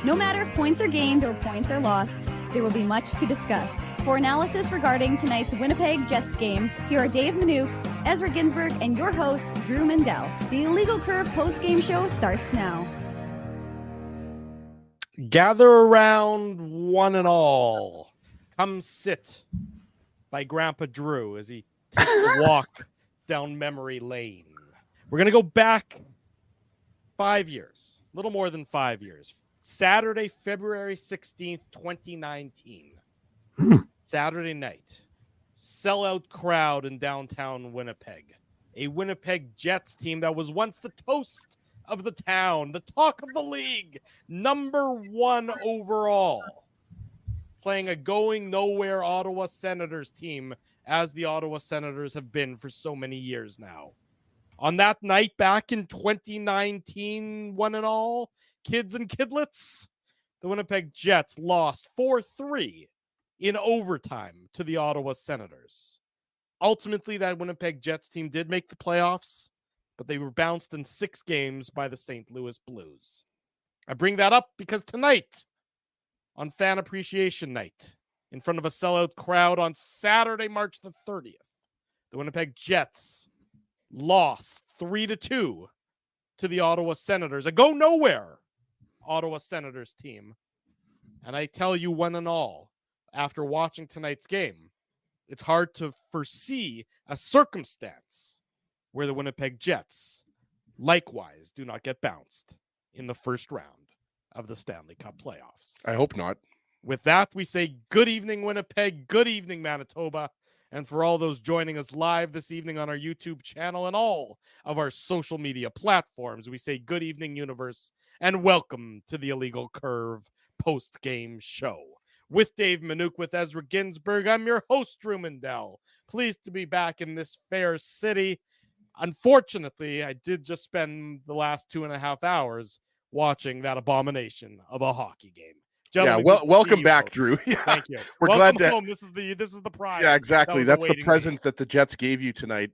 No matter if points are gained or points are lost, there will be much to discuss. For analysis regarding tonight's Winnipeg Jets game, here are Dave Manouk, Ezra Ginsburg, and your host, Drew Mindell. The Illegal Curve post-game show starts now. Gather around, one and all. Come sit by Grandpa Drew as he takes a walk down memory lane. We're going to go back 5 years, a little more than 5 years. Saturday, February 16th, 2019. Saturday night. Sellout crowd in downtown Winnipeg. A Winnipeg Jets team that was once the toast of the town, the talk of the league, number 1 overall, playing a going nowhere Ottawa Senators team, as the Ottawa Senators have been for so many years now. On that night back in 2019, one and all, kids and kidlets, the Winnipeg Jets lost 4-3 in overtime to the Ottawa Senators. Ultimately, that Winnipeg Jets team did make the playoffs, but they were bounced in 6 games by the St. Louis Blues. I bring that up because tonight, on Fan Appreciation Night, in front of a sellout crowd on Saturday, March the 30th, the Winnipeg Jets lost 3-2 to the Ottawa Senators, a go-nowhere Ottawa Senators team. And I tell you, one and all, after watching tonight's game, it's hard to foresee a circumstance where the Winnipeg Jets likewise do not get bounced in the first round of the Stanley Cup playoffs. I hope not. With that, we say good evening, Winnipeg. Good evening, Manitoba. And for all those joining us live this evening on our YouTube channel and all of our social media platforms, we say good evening, universe, and welcome to the Illegal Curve post-game show. With Dave Manouk, with Ezra Ginsburg, I'm your host, Drew Mindell. Pleased to be back in this fair city. Unfortunately, I did just spend the last 2.5 hours watching that abomination of a hockey game. Gentlemen, welcome back, Drew. Yeah. Thank you. We're welcome glad to. Home. This is the prize. Yeah, exactly. That's the present me. that the Jets gave you tonight.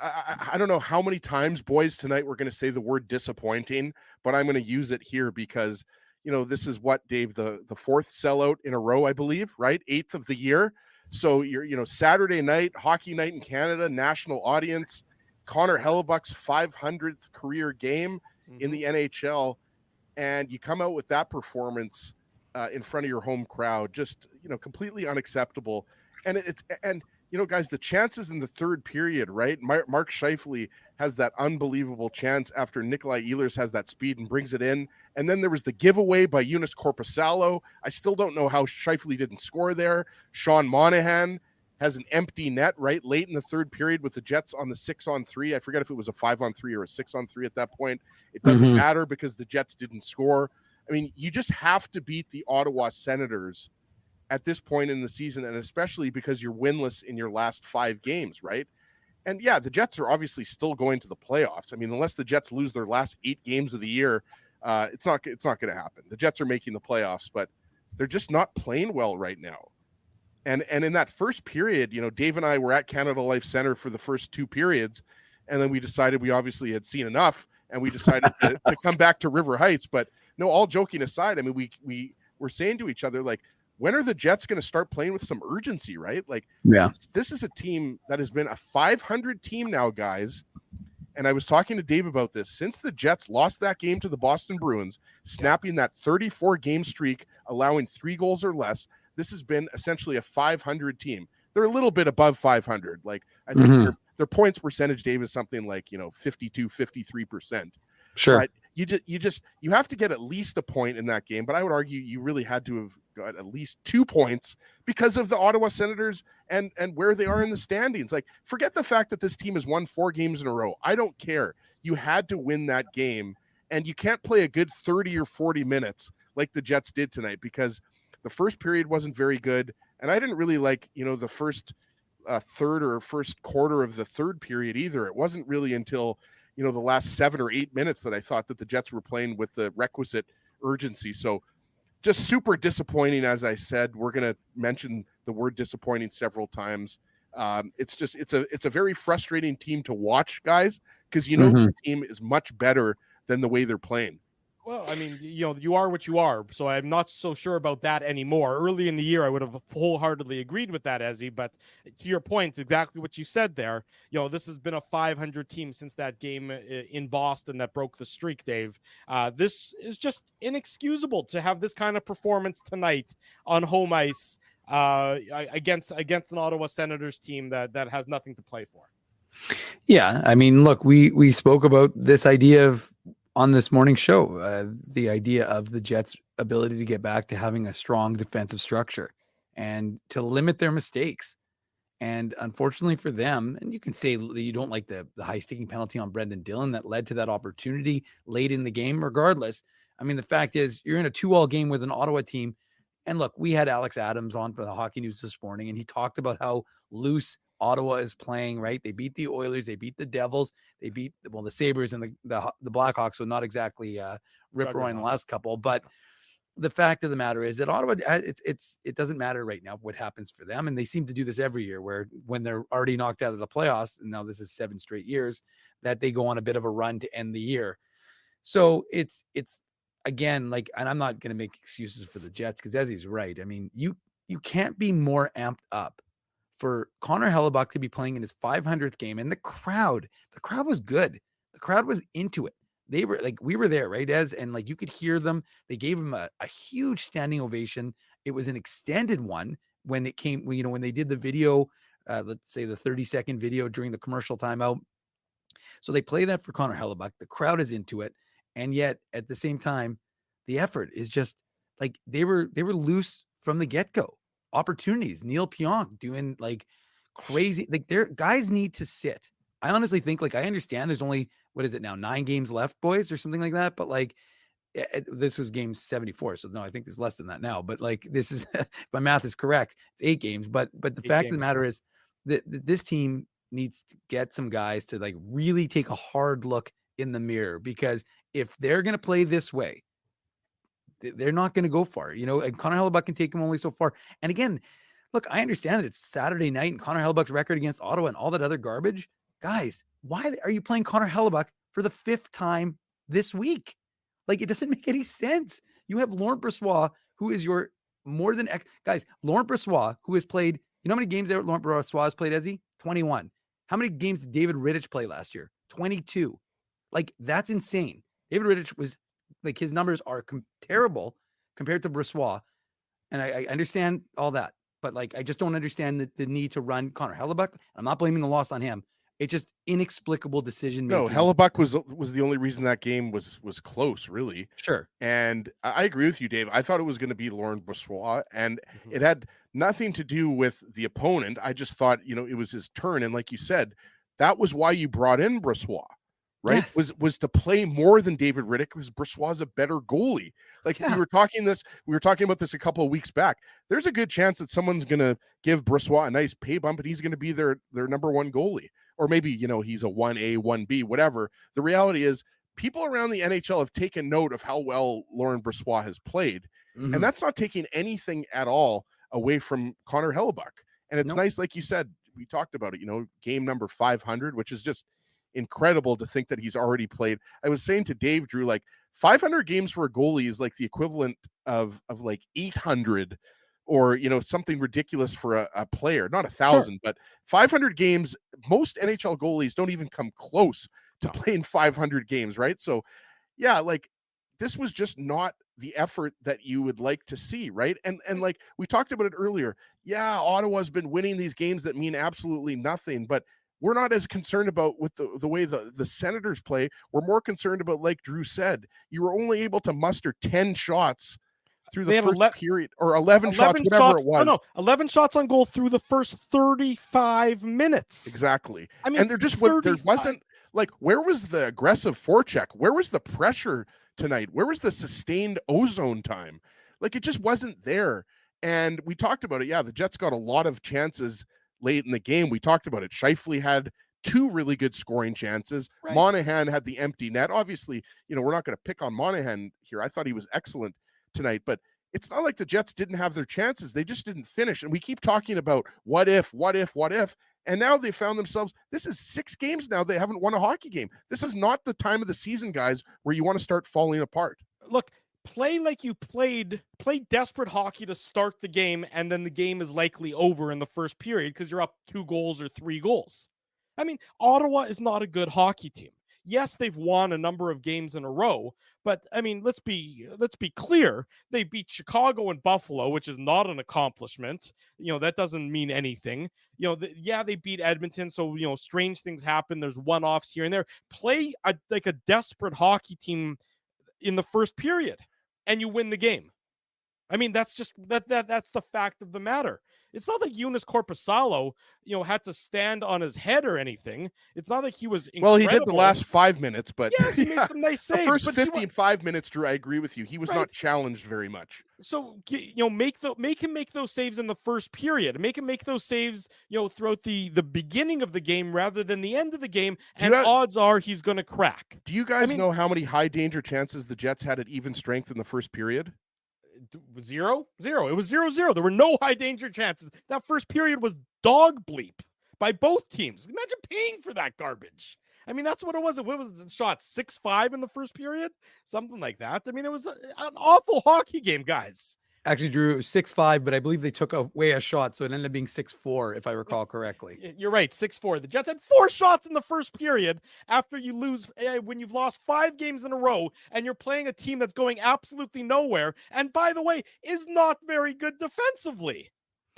I don't know how many times, boys, tonight we're going to say the word disappointing, but I'm going to use it here because, you know, this is what, Dave, the 4th sellout in a row, I believe, right? 8th of the year. So you're, Saturday night, hockey night in Canada, national audience, Connor Hellebuck's 500th career game in the NHL, and you come out with that performance in front of your home crowd, just, completely unacceptable. And guys, the chances in the third period, right? Mark Scheifele has that unbelievable chance after Nikolai Ehlers has that speed and brings it in. And then there was the giveaway by Joonas Korpisalo. I still don't know how Scheifele didn't score there. Sean Monahan has an empty net, right, late in the third period with the Jets on the 6-on-3. I forget if it was a 5-on-3 or a 6-on-3 at that point. It doesn't matter because the Jets didn't score. I mean, you just have to beat the Ottawa Senators at this point in the season, and especially because you're winless in your last 5 games, right? And yeah, the Jets are obviously still going to the playoffs. I mean, unless the Jets lose their last 8 games of the year, it's not going to happen. The Jets are making the playoffs, but they're just not playing well right now. And in that first period, Dave and I were at Canada Life Center for the first 2 periods, and then we decided we obviously had seen enough, and we decided to come back to River Heights. But no, all joking aside, I mean, we were saying to each other, like, when are the Jets going to start playing with some urgency, right? Like, this is a team that has been a 500 team now, guys. And I was talking to Dave about this. Since the Jets lost that game to the Boston Bruins, snapping that 34-game streak, allowing 3 goals or less, this has been essentially a 500 team. They're a little bit above 500. Like, I think their points percentage, Dave, is something like, 52, 53%. Sure. But you have to get at least a point in that game. But I would argue you really had to have got at least 2 points because of the Ottawa Senators and where they are in the standings. Like, forget the fact that this team has won 4 games in a row. I don't care. You had to win that game, and you can't play a good 30 or 40 minutes like the Jets did tonight because the first period wasn't very good. And I didn't really like, the first third or first quarter of the third period either. It wasn't really until, the last 7 or 8 minutes that I thought that the Jets were playing with the requisite urgency. So just super disappointing. As I said, we're going to mention the word disappointing several times. It's a very frustrating team to watch, guys, because the team is much better than the way they're playing. Well, I mean, you are what you are, so I'm not so sure about that anymore. Early in the year, I would have wholeheartedly agreed with that, Ezzy, but to your point, exactly what you said there, this has been a 500 team since that game in Boston that broke the streak, Dave. This is just inexcusable to have this kind of performance tonight on home ice against an Ottawa Senators team that has nothing to play for. Yeah, I mean, look, we spoke about this idea of on this morning show, the idea of the Jets' ability to get back to having a strong defensive structure and to limit their mistakes. And unfortunately for them, and you can say you don't like the high sticking penalty on Brendan Dillon that led to that opportunity late in the game. Regardless, I mean, the fact is you're in a 2-2 game with an Ottawa team. And look, we had Alex Adams on for the Hockey News this morning, and he talked about how loose Ottawa is playing, right? They beat the Oilers, they beat the Devils, they beat the Sabres and the Blackhawks, so not exactly rip-roaring the last couple. But the fact of the matter is that Ottawa, it doesn't matter right now what happens for them, and they seem to do this every year, where when they're already knocked out of the playoffs, and now this is 7 straight years, that they go on a bit of a run to end the year. So it's again, like, and I'm not going to make excuses for the Jets because Ezzy's right. I mean, you can't be more amped up for Connor Hellebuck to be playing in his 500th game. And the crowd was good. The crowd was into it. They were like, we were there, right, Ez? And like, you could hear them. They gave him a huge standing ovation. It was an extended one when it came, when they did the video, let's say the 30-second video during the commercial timeout. So they play that for Connor Hellebuck. The crowd is into it. And yet at the same time, the effort is just like, they were loose from the get-go. Opportunities. Neil Pionk doing like crazy, like their guys need to sit. I honestly think, like, I understand there's only, what is it now, 9 games left, boys, or something like that. But like, this was game 74. So no, I think there's less than that now. But like, this is, if my math is correct, it's 8 games. But the fact of the matter is that this team needs to get some guys to like really take a hard look in the mirror, because if they're going to play this way, they're not going to go far, and Connor Hellebuck can take them only so far. And again, look, I understand it's Saturday night and Connor Hellebuck's record against Ottawa and all that other garbage. Guys, why are you playing Connor Hellebuck for the 5th time this week? Like, it doesn't make any sense. You have Laurent Brossoit, who is your more than guys. Laurent Brossoit, who has played, how many games there Laurent Brossoit has played, Ezzy? 21. How many games did David Rittich play last year? 22. Like, that's insane. David Rittich was, like, his numbers are terrible compared to Brossoit. And I understand all that, but like, I just don't understand the need to run Connor Hellebuck. I'm not blaming the loss on him. It's just inexplicable decision making. No, Hellebuck was the only reason that game was close, really. Sure. And I agree with you, Dave. I thought it was going to be Laurent Brossoit, and it had nothing to do with the opponent. I just thought, it was his turn. And like you said, that was why you brought in Brossoit. Right. Yes. Was to play more than David Rittich, because Brossoit's a better goalie. Like, we were talking about this a couple of weeks back. There's a good chance that someone's going to give Brossoit a nice pay bump, and he's going to be their number 1 goalie. Or maybe, he's a 1A, 1B, whatever. The reality is, people around the NHL have taken note of how well Laurent Brossoit has played. Mm-hmm. And that's not taking anything at all away from Connor Hellebuck. And it's nice, like you said, we talked about it, game number 500, which is just incredible to think that he's already played. I was saying to Dave, Drew, like 500 games for a goalie is like the equivalent of like 800 or, something ridiculous for a player, not 1,000, but 500 games. Most NHL goalies don't even come close to playing 500 games. Right. So yeah, like, this was just not the effort that you would like to see. Right. And like we talked about it earlier. Yeah. Ottawa's been winning these games that mean absolutely nothing, but we're not as concerned about with the way the Senators play. We're more concerned about, like Drew said, you were only able to muster 10 shots through the first period, or 11 shots, whatever it was. 11 shots on goal through the first 35 minutes. Exactly. I mean, and there wasn't, like, where was the aggressive forecheck? Where was the pressure tonight? Where was the sustained ozone time? Like, it just wasn't there. And we talked about it. Yeah, the Jets got a lot of chances late in the game. We talked about it. Scheifele had 2 really good scoring chances. Right. Monahan had the empty net. Obviously, we're not going to pick on Monahan here. I thought he was excellent tonight, but it's not like the Jets didn't have their chances. They just didn't finish. And we keep talking about what if. And now they found themselves, this is 6 games now they haven't won a hockey game. This is not the time of the season, guys, where you want to start falling apart. look, play like you play desperate hockey to start the game, and then the game is likely over in the first period because you're up 2 goals or 3 goals. I mean, Ottawa is not a good hockey team. Yes, they've won a number of games in a row, but I mean, let's be clear. They beat Chicago and Buffalo, which is not an accomplishment. That doesn't mean anything. They beat Edmonton, so strange things happen. There's one-offs here and there. Play like a desperate hockey team in the first period, and you win the game. I mean, that's just that's the fact of the matter. It's not like Eunice Corpusalo, had to stand on his head or anything. It's not like he was incredible. Well, he did the last 5 minutes, but yeah, he made some nice saves. The first 55 minutes, Drew, I agree with you. He was not challenged very much. So, make him make those saves in the first period. Make him make those saves, throughout the beginning of the game rather than the end of the game. And odds are he's going to crack. Do you guys know how many high danger chances the Jets had at even strength in the first period? 0. It was 0-0. There were no high danger chances. That first period was dog bleep by both teams. Imagine paying for that garbage. I mean, that's what it was. What was the shot? 6-5 in the first period? Something like that. I mean, it was an awful hockey game, guys. Actually, Drew, it was 6-5, but I believe they took away a shot, so it ended up being 6-4, if I recall correctly. You're right, 6-4. The Jets had 4 shots in the first period after you lose, when you've lost 5 games in a row, and you're playing a team that's going absolutely nowhere, and by the way, is not very good defensively.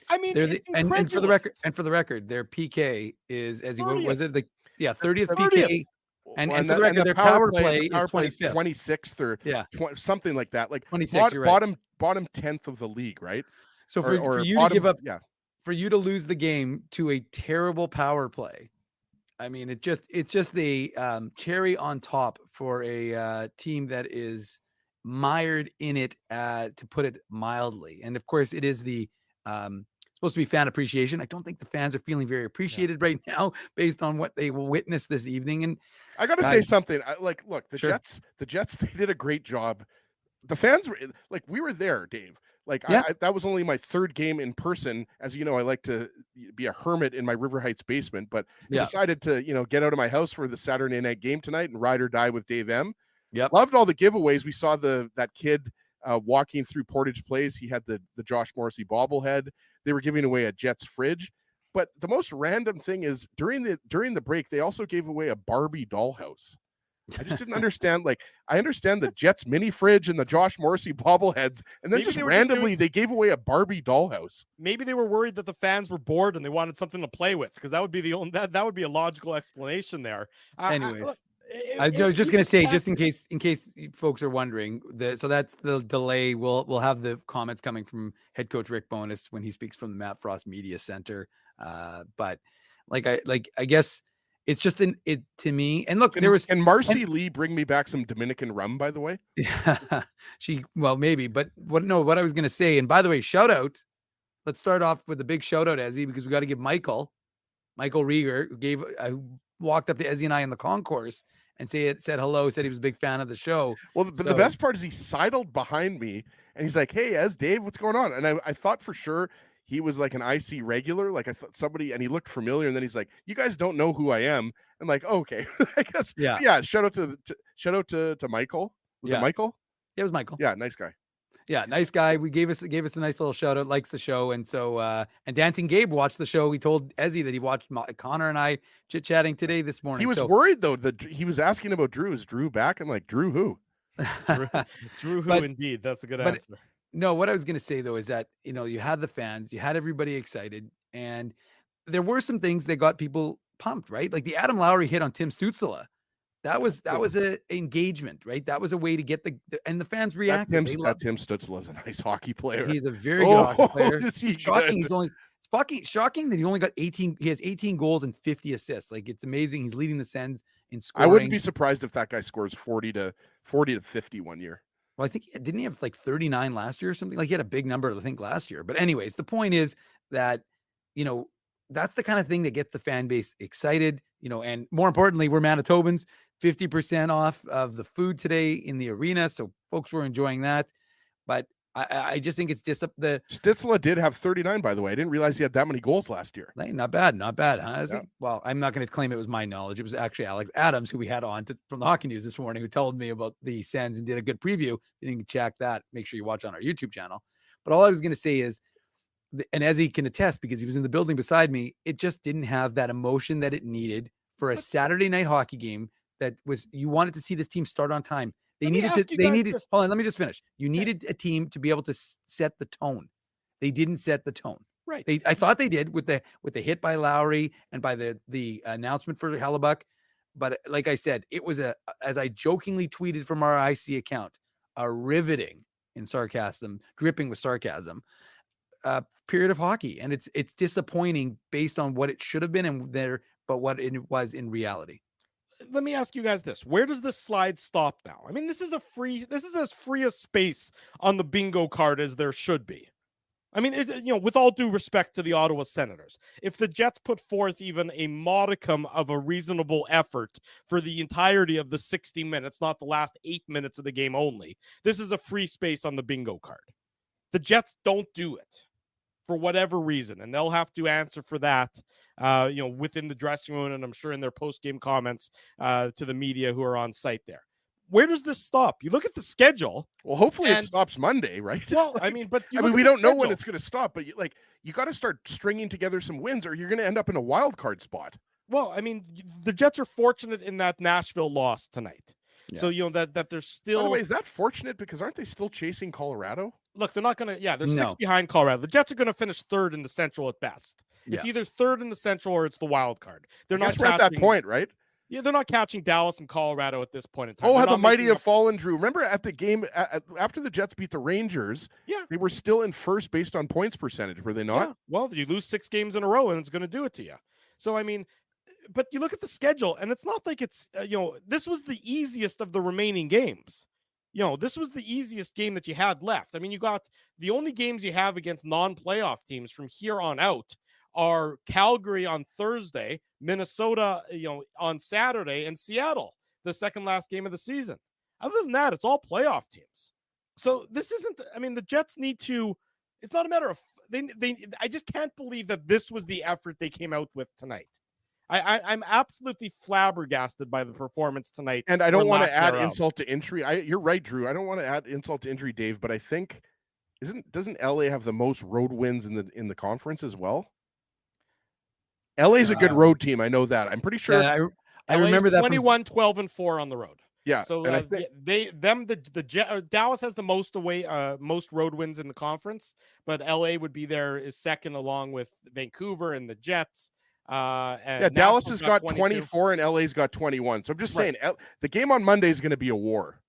I mean, and for the record, their PK is, as he was it the 30th PK. And for the record, their power play is 26th or something like that. Like 26, bottom 10th of the league, right? So for you to give up, for you to lose the game to a terrible power play, I mean, it's just the cherry on top for a team that is mired in it, to put it mildly. And of course, it is the supposed to be fan appreciation. I don't think the fans are feeling very appreciated right now based on what they will witness this evening. And I got to say something. Look, the Jets, they did a great job. The fans were like, we were there, Dave. Like that was only my 3rd game in person. As you know, I like to be a hermit in my River Heights basement, but I decided to, get out of my house for the Saturday night game tonight and ride or die with Dave M. Loved all the giveaways. We saw that kid walking through Portage Place. He had the Josh Morrissey bobblehead. They were giving away a Jets fridge. But the most random thing is during the break, they also gave away a Barbie dollhouse. I just didn't understand. Like, I understand the Jets mini fridge and the Josh Morrissey bobbleheads, and then maybe just randomly they gave away a Barbie dollhouse. Maybe they were worried that the fans were bored and they wanted something to play with, because that would be that would be a logical explanation there. Anyways. I was just going to say, just in case folks are wondering, so that's the delay. We'll have the comments coming from head coach Rick Bowness when he speaks from the Matt Frost Media Center. But I guess it's just to me. And look, can Marcy Lee bring me back some Dominican rum, by the way? Yeah, maybe. But what I was going to say, and by the way, shout out. Let's start off with a big shout out, Ezzy, because we got to give Michael Rieger, who walked up to Ezzy and I in the concourse and said hello, said he was a big fan of the show. Well, the best part is he sidled behind me and he's like, "Hey, Ez, Dave, what's going on?" And I thought for sure he was like an IC regular. Like I thought somebody, and he looked familiar. And then he's like, "You guys don't know who I am." I'm like, oh, "Okay." I guess. Yeah. Shout out to Michael. Was it Michael? It was Michael. Yeah. Nice guy. Yeah, nice guy. We gave us a nice little shout out, likes the show. And so, and Dancing Gabe watched the show. He told Ezzy that he watched Connor and I chit-chatting today this morning. He was worried though, that he was asking about Drew. Is Drew back? I'm like, Drew who? Drew who indeed. That's a good answer. No, what I was going to say though, is that, you had the fans, you had everybody excited, and there were some things that got people pumped, right? Like the Adam Lowry hit on Tim Stützle. That was a engagement, right? That was a way to get and the fans reacted. Tim Stützle is a nice hockey player. He's a very good hockey player. It's fucking shocking that he only got 18. He has 18 goals and 50 assists. Like, it's amazing. He's leading the Sens in scoring. I wouldn't be surprised if that guy scores 40 to 50 one year. Well, I think didn't he have like 39 last year or something? Like, he had a big number, I think, last year. But anyways, the point is that, that's the kind of thing that gets the fan base excited, and more importantly, we're Manitobans, 50% off of the food today in the arena. So folks were enjoying that. But I just think it's just the Stützle did have 39, by the way. I didn't realize he had that many goals last year. Not bad, huh? Is Yeah. he? Well, I'm not going to claim it was my knowledge. It was actually Alex Adams, who we had on from the Hockey News this morning, who told me about the Sens and did a good preview. If you can check that, make sure you watch on our YouTube channel. But all I was going to say is, and as he can attest, because he was in the building beside me, it just didn't have that emotion that it needed for a Saturday night hockey game. That was, you wanted to see this team start on time. They needed. Hold on, let me just finish. You needed a team to be able to set the tone. They didn't set the tone. Right. I thought they did with the hit by Lowry and by the announcement for Hellebuck. But like I said, it was as I jokingly tweeted from our IC account, a riveting in sarcasm, dripping with sarcasm, period of hockey. And it's disappointing based on what it should have been but what it was in reality. Let me ask you guys this. Where does this slide stop now? I mean, this is as free a space on the bingo card as there should be. I mean, with all due respect to the Ottawa Senators, if the Jets put forth even a modicum of a reasonable effort for the entirety of the 60 minutes, not the last 8 minutes of the game only, this is a free space on the bingo card. The Jets don't do it for whatever reason, and they'll have to answer for that, within the dressing room, and I'm sure in their post-game comments to the media who are on site there. Where does this stop? You look at the schedule. Well, hopefully it stops Monday, right? Well, I mean, but we don't know when it's going to stop, but you got to start stringing together some wins, or you're going to end up in a wild card spot. Well, I mean, the Jets are fortunate in that Nashville loss tonight. Yeah. So, that they're still. By the way, is that fortunate? Because aren't they still chasing Colorado? Look, they're not going to. Yeah, they're 6 behind Colorado. The Jets are going to finish third in the Central at best. Yeah. It's either third in the Central or it's the wild card. They're not. We're at that point, right? Yeah, they're not catching Dallas and Colorado at this point in time. Oh, how the mighty have fallen, Drew. Remember at the game after the Jets beat the Rangers, they were still in first based on points percentage, were they not? Yeah. Well, you lose 6 games in a row and it's going to do it to you. So, I mean, but you look at the schedule and it's not like it's, this was the easiest of the remaining games. This was the easiest game that you had left. I mean, you got the only games you have against non-playoff teams from here on out are Calgary on Thursday, Minnesota, on Saturday, and Seattle, the second last game of the season. Other than that, it's all playoff teams. So this isn't, I mean, the Jets need to, it's not a matter of, I just can't believe that this was the effort they came out with tonight. I'm absolutely flabbergasted by the performance tonight. And I don't want to add insult to injury. You're right, Drew. I don't want to add insult to injury, Dave, but I think, doesn't LA have the most road wins in the conference as well? LA's a good road team. I know that. I'm pretty sure. Yeah, I remember that. 21, 12, and 4 on the road. Yeah. So I think Dallas has the most road wins in the conference, but LA would be there is second along with Vancouver and the Jets. And Dallas has got 24 and LA's got 21. So I'm just saying the game on Monday is going to be a war.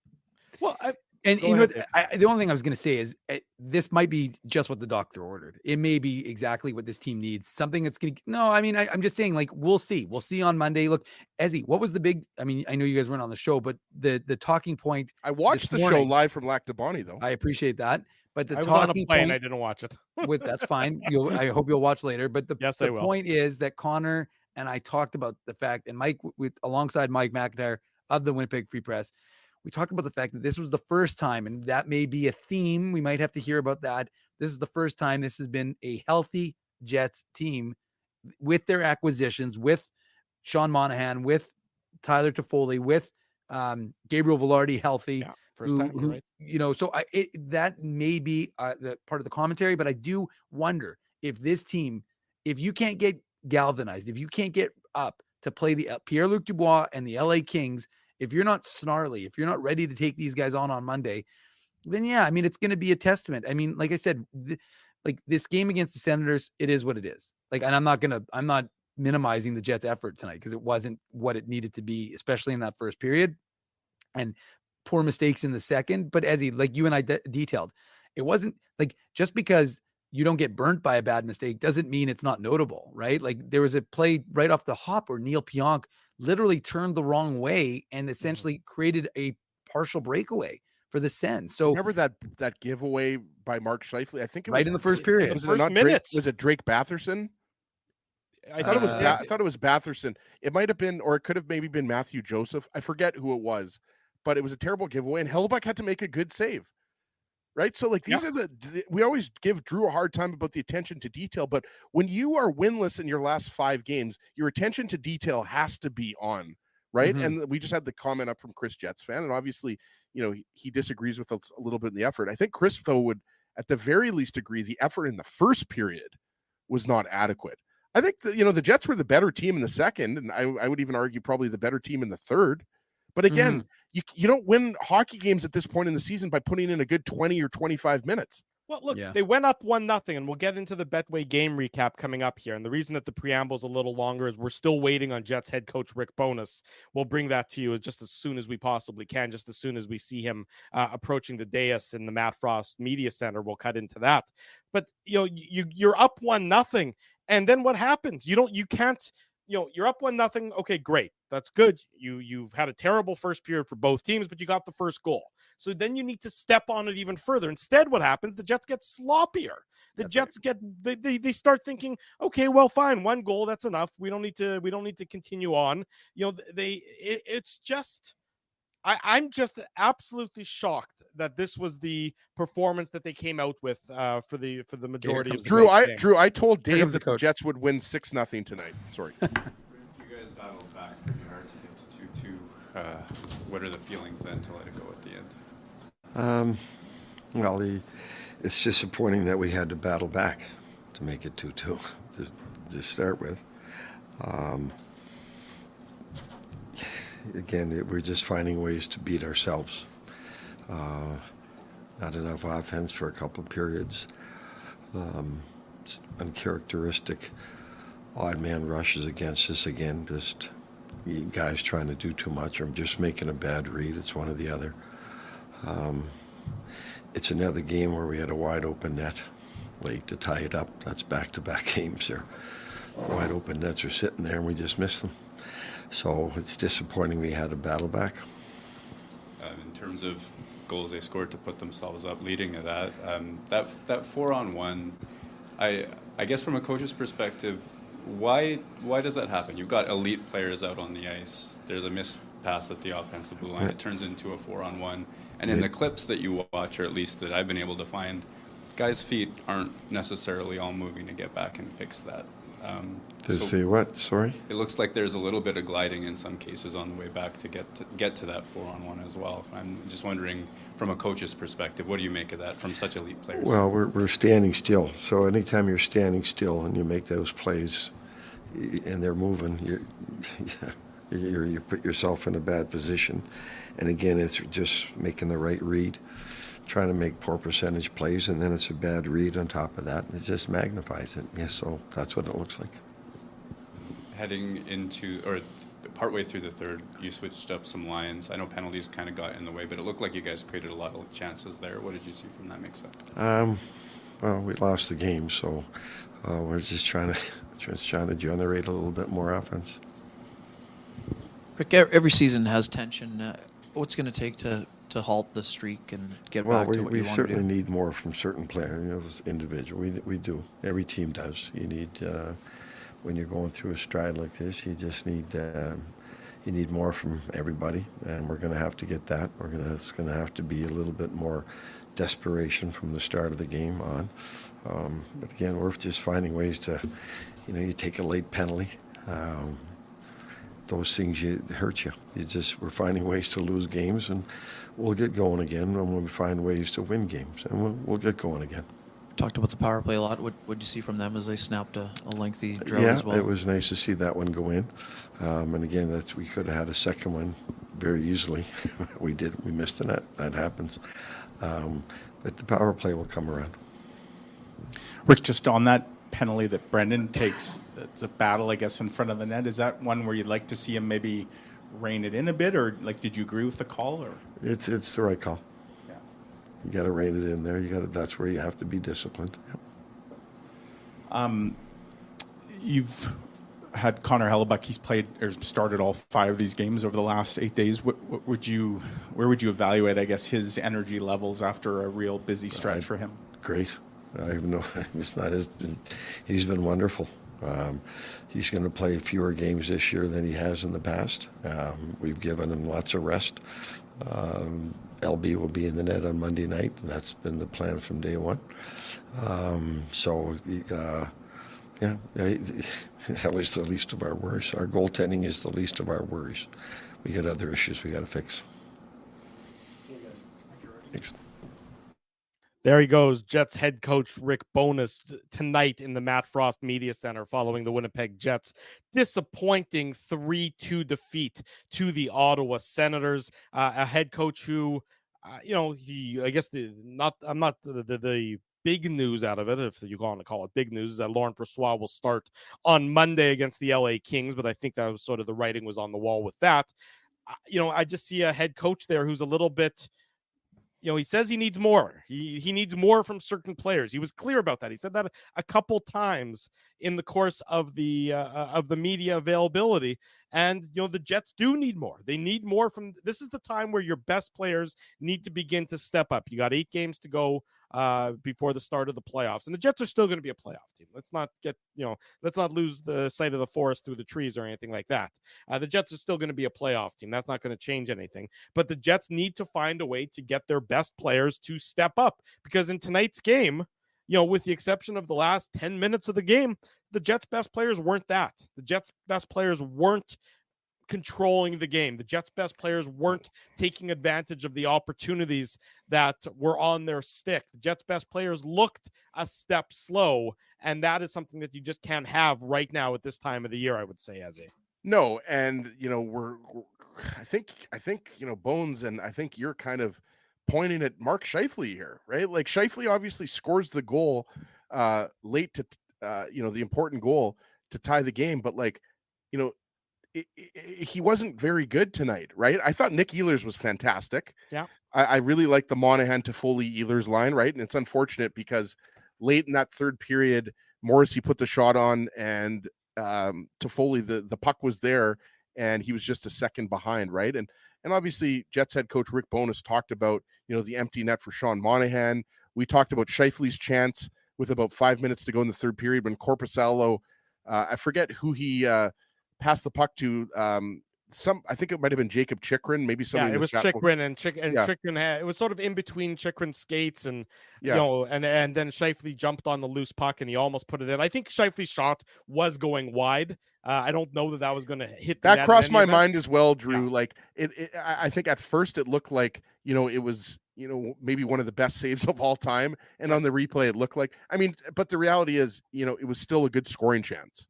Well, the only thing I was going to say is this might be just what the doctor ordered. It may be exactly what this team needs. Something that's going to. No, I mean, I'm just saying, we'll see. We'll see on Monday. Look, Ezzy, what was the big? I mean, I know you guys weren't on the show, but the talking point. I watched the show live from Lac Du Bonnet, though. I appreciate that, but the I was talking on a plane. point, I didn't watch it. That's fine. I hope you'll watch later. But the point is that Connor and I talked about the fact, and Mike, alongside Mike McIntyre of the Winnipeg Free Press. We talked about the fact that this was the first time, and that may be a theme. We might have to hear about that. This is the first time this has been a healthy Jets team with their acquisitions, with Sean Monahan, with Tyler Toffoli, with Gabriel Velarde healthy. Yeah, first time, right? So that may be the part of the commentary, but I do wonder if this team, if you can't get galvanized, if you can't get up to play the Pierre-Luc Dubois and the LA Kings, if you're not snarly, if you're not ready to take these guys on Monday, then I mean, it's going to be a testament. I mean, like I said, this game against the Senators, it is what it is. And I'm not minimizing the Jets' effort tonight because it wasn't what it needed to be, especially in that first period, and poor mistakes in the second. But as you and I detailed, it wasn't just because you don't get burnt by a bad mistake doesn't mean it's not notable, right? There was a play right off the hop where Neil Pionk literally turned the wrong way and essentially created a partial breakaway for the Sens. So remember that giveaway by Mark Scheifele? I think it was in the first period. Was it Drake Batherson? I thought it was Batherson. It might have been, or it could have maybe been Matthew Joseph. I forget who it was, but it was a terrible giveaway, and Hellebuck had to make a good save. right? So like these are we always give Drew a hard time about the attention to detail, but when you are winless in your last 5 games, your attention to detail has to be on, right? Mm-hmm. And we just had the comment up from Chris, Jets fan, and obviously, he disagrees with us a little bit in the effort. I think Chris, though, would at the very least agree the effort in the first period was not adequate. I think the Jets were the better team in the second, and I would even argue probably the better team in the third. But again, you don't win hockey games at this point in the season by putting in a good 20 or 25 minutes. Well, look, they went up 1-0, and we'll get into the Betway game recap coming up here. And the reason that the preamble is a little longer is we're still waiting on Jets head coach Rick Bowness. We'll bring that to you just as soon as we possibly can, just as soon as we see him approaching the dais in the Matt Frost Media Center. We'll cut into that. But you're up 1-0, and then what happens? You can't. You're up 1-0. Okay, great. That's good. You've had a terrible first period for both teams, but you got the first goal. So then you need to step on it even further. Instead, what happens? The Jets get sloppier. Jets they start thinking, okay, well, fine, 1 goal, that's enough. We don't need to continue on. It's just I'm just absolutely shocked that this was the performance that they came out with for the majority of the game. Drew, I told Dave that the Jets would win 6-0 tonight. Sorry. You guys battled back pretty hard to get to 2-2. What are the feelings then to let it go at the end? Well, it's disappointing that we had to battle back to make it 2-2 to start with. Again, we're just finding ways to beat ourselves. Not enough offense for a couple periods. It's uncharacteristic odd man rushes against us again. Just guys trying to do too much or just making a bad read. It's one or the other. It's another game where we had a wide open net late to tie it up. That's back-to-back games there. Wide open nets are sitting there and we just missed them. So it's disappointing we had to battle back. In terms of goals they scored to put themselves up, leading to that, that 4-on-1, I guess from a coach's perspective, why does that happen? You've got elite players out on the ice. There's a missed pass at the offensive blue line. It turns into a 4-on-1. And in the clips that you watch, or at least that I've been able to find, guys' feet aren't necessarily all moving to get back and fix that. Say what? Sorry? It looks like there's a little bit of gliding in some cases on the way back to get to that 4-on-1 as well. I'm just wondering, from a coach's perspective, what do you make of that from such elite players? Well, we're standing still. So anytime you're standing still and you make those plays and they're moving, you put yourself in a bad position. And again, it's just making the right read, trying to make poor percentage plays, and then it's a bad read on top of that. It just magnifies it. Yes, so that's what it looks like. Heading into, or partway through the third, you switched up some lines. I know penalties kind of got in the way, but it looked like you guys created a lot of chances there. What did you see from that mix-up? Well, we lost the game, so we're just trying to generate a little bit more offense. Rick, every season has tension. What's going to take to halt the streak and get back to what you want to do? We certainly need more from certain players, individual. We do. Every team does. You need when you're going through a stride like this, you just need more from everybody, and we're going to have to get that. It's going to have to be a little bit more desperation from the start of the game on. But again, we're just finding ways to, you take a late penalty. Those things hurt you. We're finding ways to lose games, and we'll get going again. And we'll find ways to win games, and we'll get going again. Talked about the power play a lot. What did you see from them as they snapped a lengthy drought as well? Yeah, it was nice to see that one go in. And again, we could have had a second one very easily. We did. We missed the net. That happens. But the power play will come around. Rick, just on that penalty that Brendan takes, it's a battle, I guess, in front of the net. Is that one where you'd like to see him maybe rein it in a bit, or did you agree with the call? Or it's the right call. Yeah, you got to rein it in there. That's where you have to be disciplined. Yep. You've had Connor Hellebuck. He's played or started all 5 of these games over the last 8 days. Where would you evaluate, I guess, his energy levels after a real busy stretch for him? Great. I even know he's been wonderful. He's going to play fewer games this year than he has in the past. We've given him lots of rest. LB will be in the net on Monday night, and that's been the plan from day one. Yeah, that was the least of our worries. Our goaltending is the least of our worries. We got other issues we got to fix. Thanks. There he goes, Jets head coach Rick Bowness tonight in the Matt Frost Media Center following the Winnipeg Jets' disappointing 3-2 defeat to the Ottawa Senators. A head coach who, the big news out of it, if you want to call it big news, is that Laurent Brossoit will start on Monday against the LA Kings, but I think that was sort of the writing was on the wall with that. I just see a head coach there who's a little bit, he says he needs more. He needs more from certain players. He was clear about that. He said that a couple times in the course of the media availability. And, the Jets do need more. They need more from, this is the time where your best players need to begin to step up. You got 8 games to go before the start of the playoffs. And the Jets are still going to be a playoff team. Let's not lose the sight of the forest through the trees or anything like that. The Jets are still going to be a playoff team. That's not going to change anything. But the Jets need to find a way to get their best players to step up. Because in tonight's game, with the exception of the last 10 minutes of the game, the Jets' best players weren't that. The Jets' best players weren't controlling the game. The Jets' best players weren't taking advantage of the opportunities that were on their stick. The Jets' best players looked a step slow, and that is something that you just can't have right now at this time of the year, I would say, Eze. No, and I think Bones, and I think you're kind of pointing at Mark Scheifele here, right? Like Scheifele obviously scores the goal late to the important goal to tie the game, but he wasn't very good tonight, right? I thought Nick Ehlers was fantastic. Yeah. I really like the Monahan to Foley Ehlers line, right? And it's unfortunate because late in that third period, Morrissey put the shot on, and to Foley, the puck was there, and he was just a second behind, right? And obviously, Jets head coach Rick Bowness talked about, the empty net for Sean Monahan. We talked about Scheifele's chance with about 5 minutes to go in the third period when Korpisalo, I forget who he passed the puck to. I think it might have been Jacob Chikrin, maybe somebody. Yeah, it was Chikrin, and Chikrin had, it was sort of in between Chikrin's skates, and and then Scheifele jumped on the loose puck and he almost put it in. I think Scheifele's shot was going wide. I don't know that was going to hit the net. That crossed my mind as well, Drew. Yeah. Like I think at first it looked like it was maybe one of the best saves of all time, and on the replay it looked like. But the reality is it was still a good scoring chance,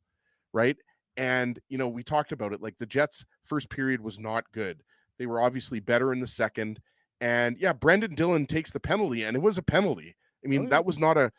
right? And, we talked about it, like the Jets' first period was not good. They were obviously better in the second. And Brendan Dillon takes the penalty, and it was a penalty. That was not a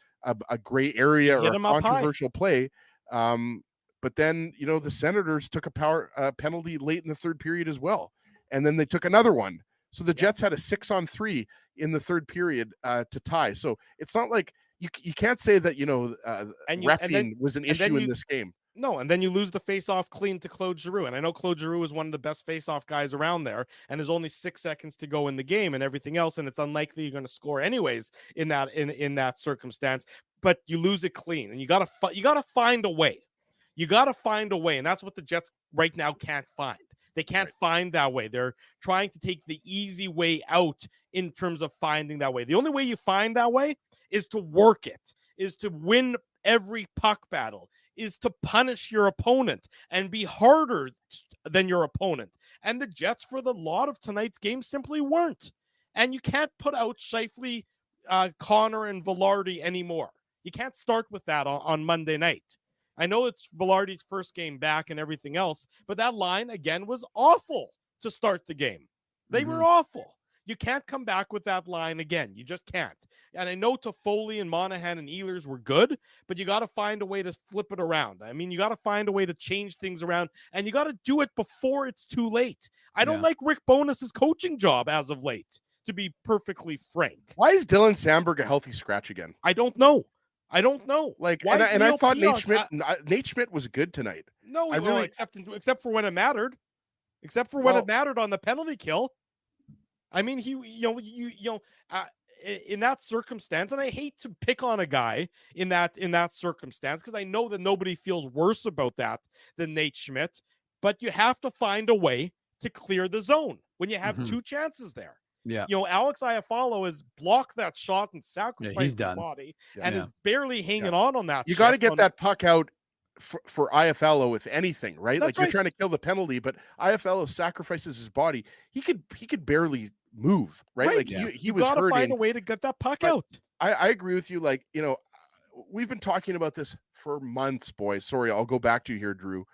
gray area or a controversial play. But then, the Senators took a penalty late in the third period as well. And then they took another one. So the Jets had a 6-on-3 in the third period to tie. So it's not like you can't say that, reffing was an issue in this game. No, and then you lose the face-off clean to Claude Giroux. And I know Claude Giroux is one of the best face-off guys around there, and there's only 6 seconds to go in the game and everything else, and it's unlikely you're going to score anyways in that circumstance. But you lose it clean, and you got to find a way. You got to find a way, and that's what the Jets right now can't find. They can't find that way. They're trying to take the easy way out in terms of finding that way. The only way you find that way is to work it, is to win every puck battle, is to punish your opponent and be harder than your opponent. And the Jets, for the lot of tonight's game, simply weren't. And you can't put out Scheifele, Connor, and Velarde anymore. You can't start with that on Monday night. I know it's Velarde's first game back and everything else, but that line, again, was awful to start the game. They were awful. You can't come back with that line again. You just can't. And I know Toffoli and Monahan and Ehlers were good, but you got to find a way to flip it around. You got to find a way to change things around, and you got to do it before it's too late. I don't like Rick Bowness's coaching job as of late, to be perfectly frank. Why is Dylan Sandberg a healthy scratch again? I don't know. I thought Nate Schmidt was good tonight. No, except for when it mattered. Except for when it mattered on the penalty kill. In that circumstance, and I hate to pick on a guy in that circumstance because I know that nobody feels worse about that than Nate Schmidt, but you have to find a way to clear the zone when you have two chances there. Yeah. Alex Iafallo has blocked that shot and sacrificed his body and is barely hanging on that. You got to get that puck out for Iafallo, if anything, right? Like you're trying to kill the penalty, but Iafallo sacrifices his body. He could barely move, right? Like he was hurting. You got to find a way to get that puck out. I agree with you. Like, we've been talking about this for months, boys. Sorry, I'll go back to you here, Drew.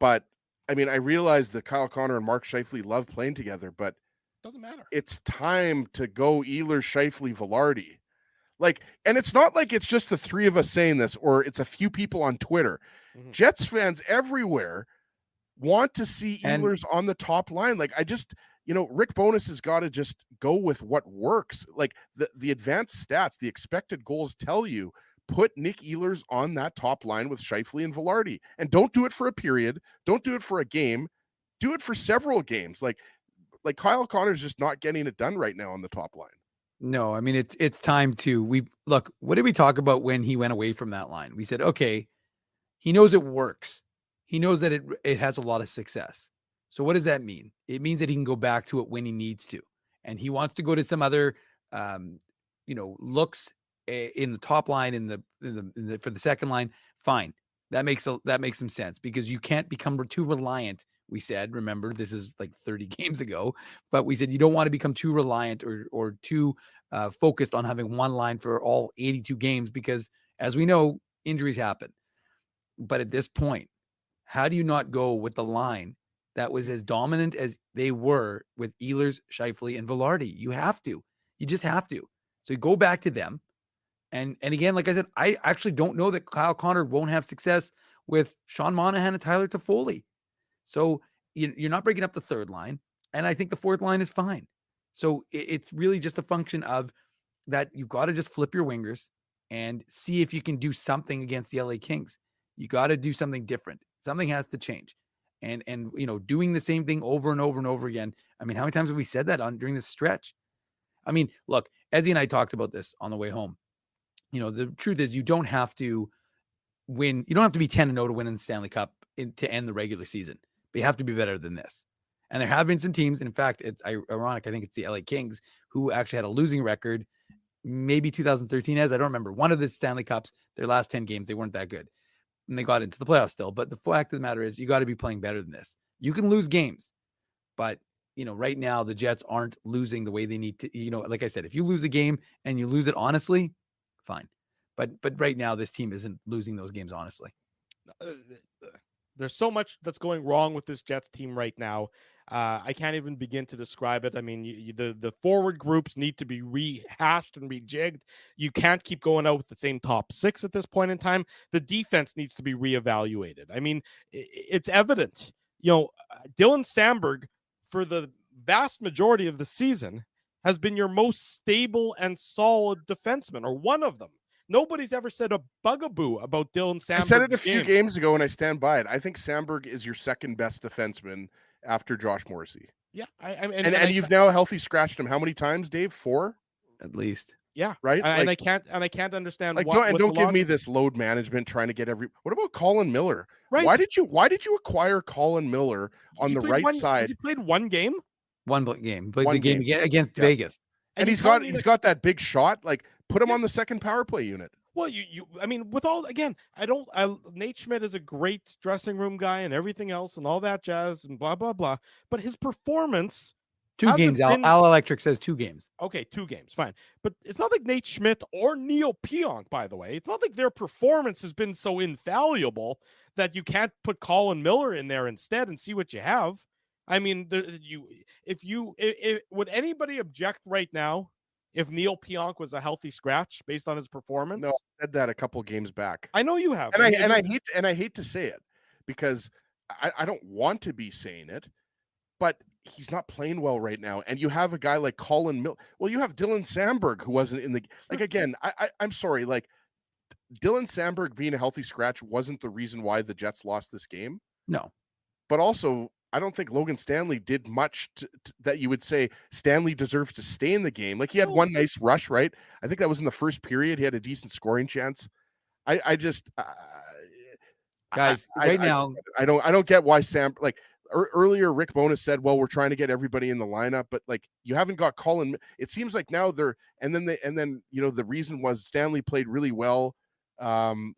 But I mean, I realize that Kyle Connor and Mark Scheifele love playing together, but doesn't matter. It's time to go Ehlers, Scheifele, Velarde. Like, and it's not like it's just the three of us saying this, or it's a few people on Twitter. Jets fans everywhere want to see Ehlers on the top line. Like, Rick Bowness has got to just go with what works. Like the advanced stats, the expected goals tell you, put Nick Ehlers on that top line with Scheifele and Velarde. And don't do it for a period. Don't do it for a game. Do it for several games. Like Kyle Connor's just not getting it done right now on the top line. No, I mean, it's time to what did we talk about when he went away from that line? We said, okay, he knows it works. He knows that it has a lot of success. So what does that mean? It means that he can go back to it when he needs to. And he wants to go to some other, looks in the top line for the second line. Fine. That makes some sense, because you can't become too reliant. We said, remember, this is like 30 games ago, but we said you don't want to become too reliant or too focused on having one line for all 82 games, because as we know, injuries happen. But at this point, how do you not go with the line that was as dominant as they were with Ehlers, Scheifele, and Velarde? You have to. You just have to. So you go back to them. And again, like I said, I actually don't know that Kyle Connor won't have success with Sean Monahan and Tyler Toffoli. So you're not breaking up the third line. And I think the fourth line is fine. So it's really just a function of that. You've got to just flip your wingers and see if you can do something against the LA Kings. You got to do something different. Something has to change. And doing the same thing over and over and over again. I mean, how many times have we said that during this stretch? I mean, look, Ezzy and I talked about this on the way home. The truth is you don't have to win. You don't have to be 10-0 to win in the Stanley Cup to end the regular season, but you have to be better than this. And there have been some teams. In fact, it's ironic. I think it's the LA Kings who actually had a losing record, maybe 2013, I don't remember. One of the Stanley Cups, their last 10 games, they weren't that good. And they got into the playoffs still. But the fact of the matter is you got to be playing better than this. You can lose games, but right now the Jets aren't losing the way they need to. Like I said, if you lose a game and you lose it honestly, fine. But right now this team isn't losing those games honestly. There's so much that's going wrong with this Jets team right now. I can't even begin to describe it. I mean, the forward groups need to be rehashed and rejigged. You can't keep going out with the same top six at this point in time. The defense needs to be reevaluated. I mean, it's evident. Dylan Samberg, for the vast majority of the season, has been your most stable and solid defenseman, or one of them. Nobody's ever said a bugaboo about Dylan Samberg. I said it a few games ago, and I stand by it. I think Samberg is your second best defenseman after Josh Morrissey. Yeah, you've now healthy scratched him how many times, Dave? 4 at least. Yeah, right. And I can't understand. Like, don't give me this load management trying to get every. What about Colin Miller? Right. Why did you acquire Colin Miller on the right side? He played one game. One game. Played the game against Vegas. And he's got that big shot. Like, put him on the second power play unit. Well, I mean, with all, again, Nate Schmidt is a great dressing room guy and everything else and all that jazz and blah, blah, blah. But his performance. 2 games. Al Electric says 2 games. Okay, 2 games. Fine. But it's not like Nate Schmidt or Neil Pionk, by the way. It's not like their performance has been so infallible that you can't put Colin Miller in there instead and see what you have. I mean, would anybody object right now if Neil Pionk was a healthy scratch based on his performance? No, I said that a couple games back. I know you have, and I hate to say it because I don't want to be saying it, but he's not playing well right now. And you have a guy like Colin Miller. Well, you have Dylan Samberg, who wasn't in the like. Again, I'm sorry, like Dylan Samberg being a healthy scratch wasn't the reason why the Jets lost this game. No, but also, I don't think Logan Stanley did much that you would say Stanley deserves to stay in the game. Like, he had one nice rush, right? I think that was in the first period. He had a decent scoring chance. I just guys, right now, I don't get why Sam, like, earlier Rick Bowness said, well, we're trying to get everybody in the lineup, but like you haven't got Colin. It seems like now and then the reason was Stanley played really well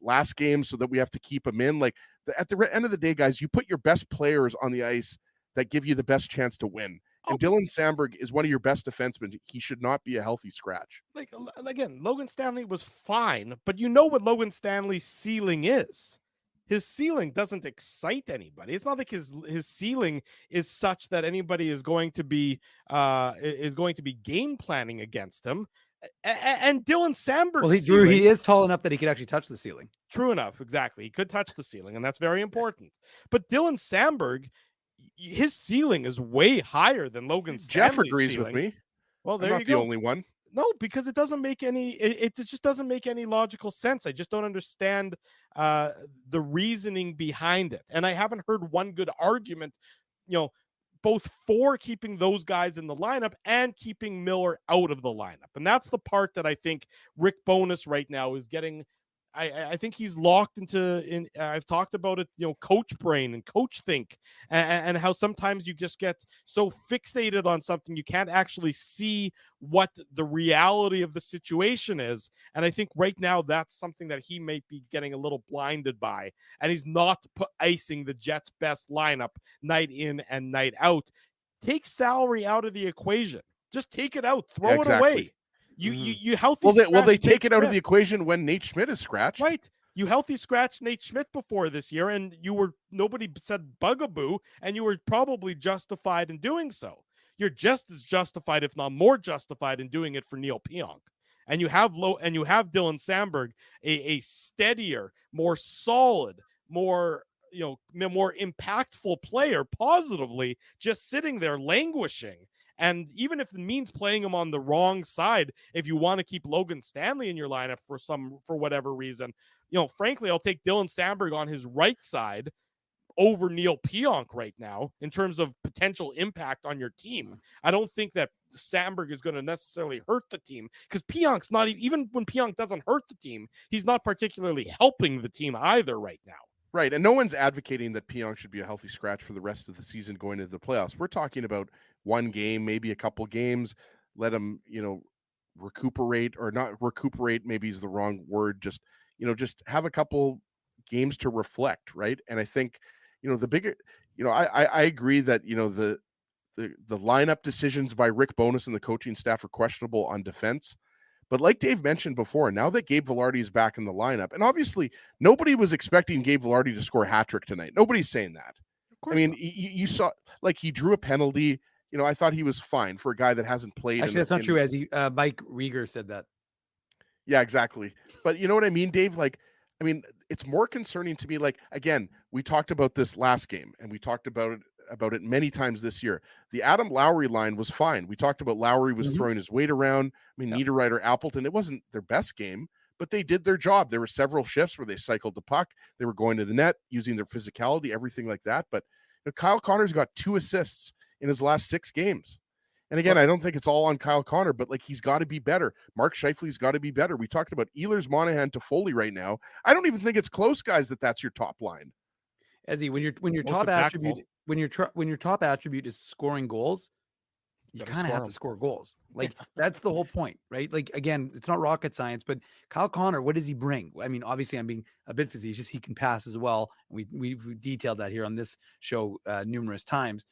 last game, so that we have to keep him in. Like at the end of the day, guys, you put your best players on the ice that give you the best chance to win. And Dylan Sandberg is one of your best defensemen. He should not be a healthy scratch. Like, again, Logan Stanley was fine, but you know what Logan Stanley's ceiling is. His ceiling doesn't excite anybody. It's not like his ceiling is such that anybody is going to be game planning against him. And Dylan Sandberg. Well, he is tall enough that he could actually touch the ceiling. True enough, exactly. He could touch the ceiling, and that's very important. But Dylan Sandberg, his ceiling is way higher than Logan Stanley's. Jeff agrees ceiling. with me. Well, there I'm you not go. the only one. No, because it doesn't make any. It just doesn't make any logical sense. I just don't understand the reasoning behind it, and I haven't heard one good argument. Both for keeping those guys in the lineup and keeping Miller out of the lineup, and that's the part that I think Rick Bowness right now is getting. I think he's locked into. I've talked about it, coach brain and coach think, and how sometimes you just get so fixated on something you can't actually see what the reality of the situation is. And I think right now that's something that he may be getting a little blinded by, and he's not icing the Jets' best lineup night in and night out. Take salary out of the equation. Just take it out. Throw it away. You healthy. Well, they take it out of the equation when Nate Schmidt is scratched. Right. You healthy scratched Nate Schmidt before this year, and nobody said bugaboo, and you were probably justified in doing so. You're just as justified, if not more justified, in doing it for Neil Pionk. And you have Dylan Sandberg, a steadier, more solid, more impactful player, positively, just sitting there languishing. And even if it means playing him on the wrong side, if you want to keep Logan Stanley in your lineup for whatever reason, frankly, I'll take Dylan Sandberg on his right side over Neil Pionk right now in terms of potential impact on your team. I don't think that Sandberg is going to necessarily hurt the team, because Pionk's not, even when Pionk doesn't hurt the team, he's not particularly helping the team either right now. Right, and no one's advocating that Pionk should be a healthy scratch for the rest of the season going into the playoffs. We're talking about one game, maybe a couple games, let him, recuperate, or not recuperate, maybe is the wrong word, just have a couple games to reflect, right? And I think, the bigger, I agree that, the lineup decisions by Rick Bowness and the coaching staff are questionable on defense. But like Dave mentioned before, now that Gabe Vilardi is back in the lineup, and obviously nobody was expecting Gabe Vilardi to score a hat trick tonight. Nobody's saying that. Of course, I mean, you saw, like, he drew a penalty. I thought he was fine for a guy that hasn't played. Actually, that's not true. As Mike Rieger said that. Yeah, exactly. But you know what I mean, Dave? Like, I mean, it's more concerning to me. Like, again, we talked about this last game, and we talked about it many times this year. The Adam Lowry line was fine. We talked about Lowry was throwing his weight around. I mean, Niederreiter, Appleton, it wasn't their best game, but they did their job. There were several shifts where they cycled the puck. They were going to the net, using their physicality, everything like that. But Kyle Connor's got 2 assists in his last 6 games. And again, I don't think it's all on Kyle Connor, but like, he's got to be better. Mark Scheifele's got to be better. We talked about Ehlers, Monahan, Toffoli right now. I don't even think it's close, guys, that's your top line. Ezzy, when your top attribute when your top attribute is scoring goals, you kind of have to score goals. Like, that's the whole point, right? Like, again, it's not rocket science, but Kyle Connor, what does he bring? I mean, obviously I'm being a bit facetious. He can pass as well. We've detailed that here on this show numerous times.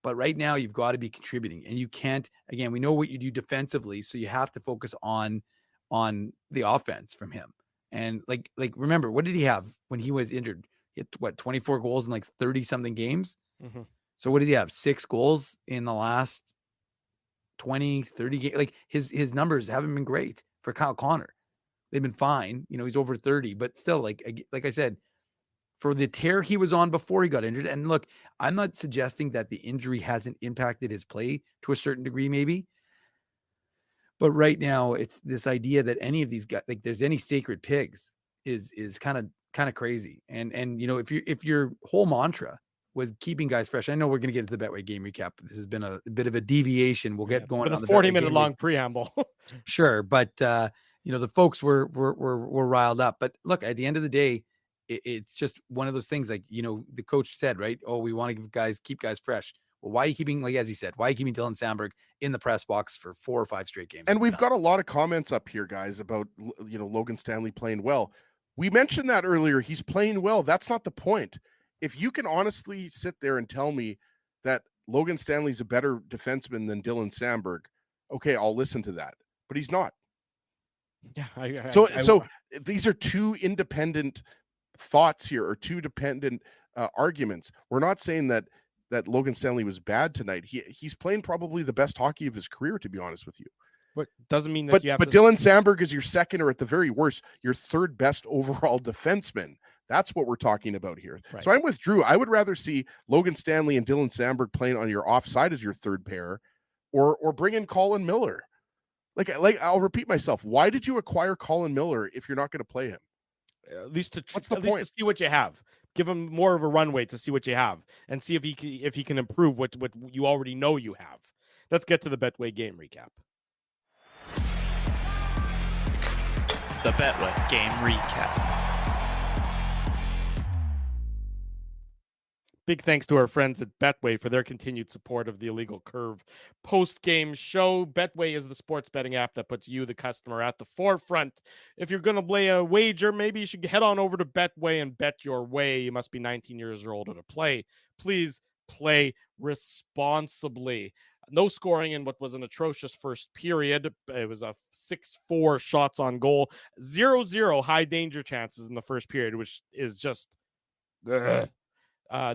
But right now you've got to be contributing, and you can't. Again, we know what you do defensively, so you have to focus on the offense from him. And like remember, what did he have when he was injured? He had 24 goals in like 30 something games. Mm-hmm. So what does he have? 6 goals in the last 20, 30 games. Like, his numbers haven't been great for Kyle Connor. They've been fine. He's over 30, but still, like I said, for the tear he was on before he got injured. And look, I'm not suggesting that the injury hasn't impacted his play to a certain degree, maybe. But right now, it's this idea that any of these guys, like, there's any sacred pigs is kind of crazy. And if your whole mantra was keeping guys fresh, I know we're going to get into the Betway game recap. This has been a bit of a deviation. We'll get going on the 40-minute long preamble. Sure, but the folks were riled up. But look, at the end of the day, it's just one of those things. Like, the coach said, right? Oh, we want to keep guys fresh. Well, why are you keeping, like as he said, why are you keeping Dylan Sandberg in the press box for 4 or 5 straight games? And we've got a lot of comments up here, guys, about Logan Stanley playing well. We mentioned that earlier. He's playing well. That's not the point. If you can honestly sit there and tell me that Logan Stanley's a better defenseman than Dylan Sandberg, okay, I'll listen to that. But he's not. Yeah. So these are two independent thoughts here, or two dependent arguments. We're not saying that Logan Stanley was bad tonight. He's playing probably the best hockey of his career, to be honest with you. But doesn't mean that but Dylan Sandberg is your second, or at the very worst, your third best overall defenseman. That's what we're talking about here. Right. So I'm with Drew. I would rather see Logan Stanley and Dylan Sandberg playing on your offside as your third pair, or bring in Colin Miller. Like I'll repeat myself. Why did you acquire Colin Miller if you're not going to play him? At least to see what you have. Give him more of a runway to see what you have, and see if he can improve what you already know you have. Let's get to the Betway game recap. The Betway game recap. Big thanks to our friends at Betway for their continued support of the Illegal Curve post-game show. Betway is the sports betting app that puts you, the customer, at the forefront. If you're going to play a wager, maybe you should head on over to Betway and bet your way. You must be 19 years or older to play. Please play responsibly. No scoring in what was an atrocious first period. It was a 6-4 shots on goal. 0-0 high danger chances in the first period, which is just...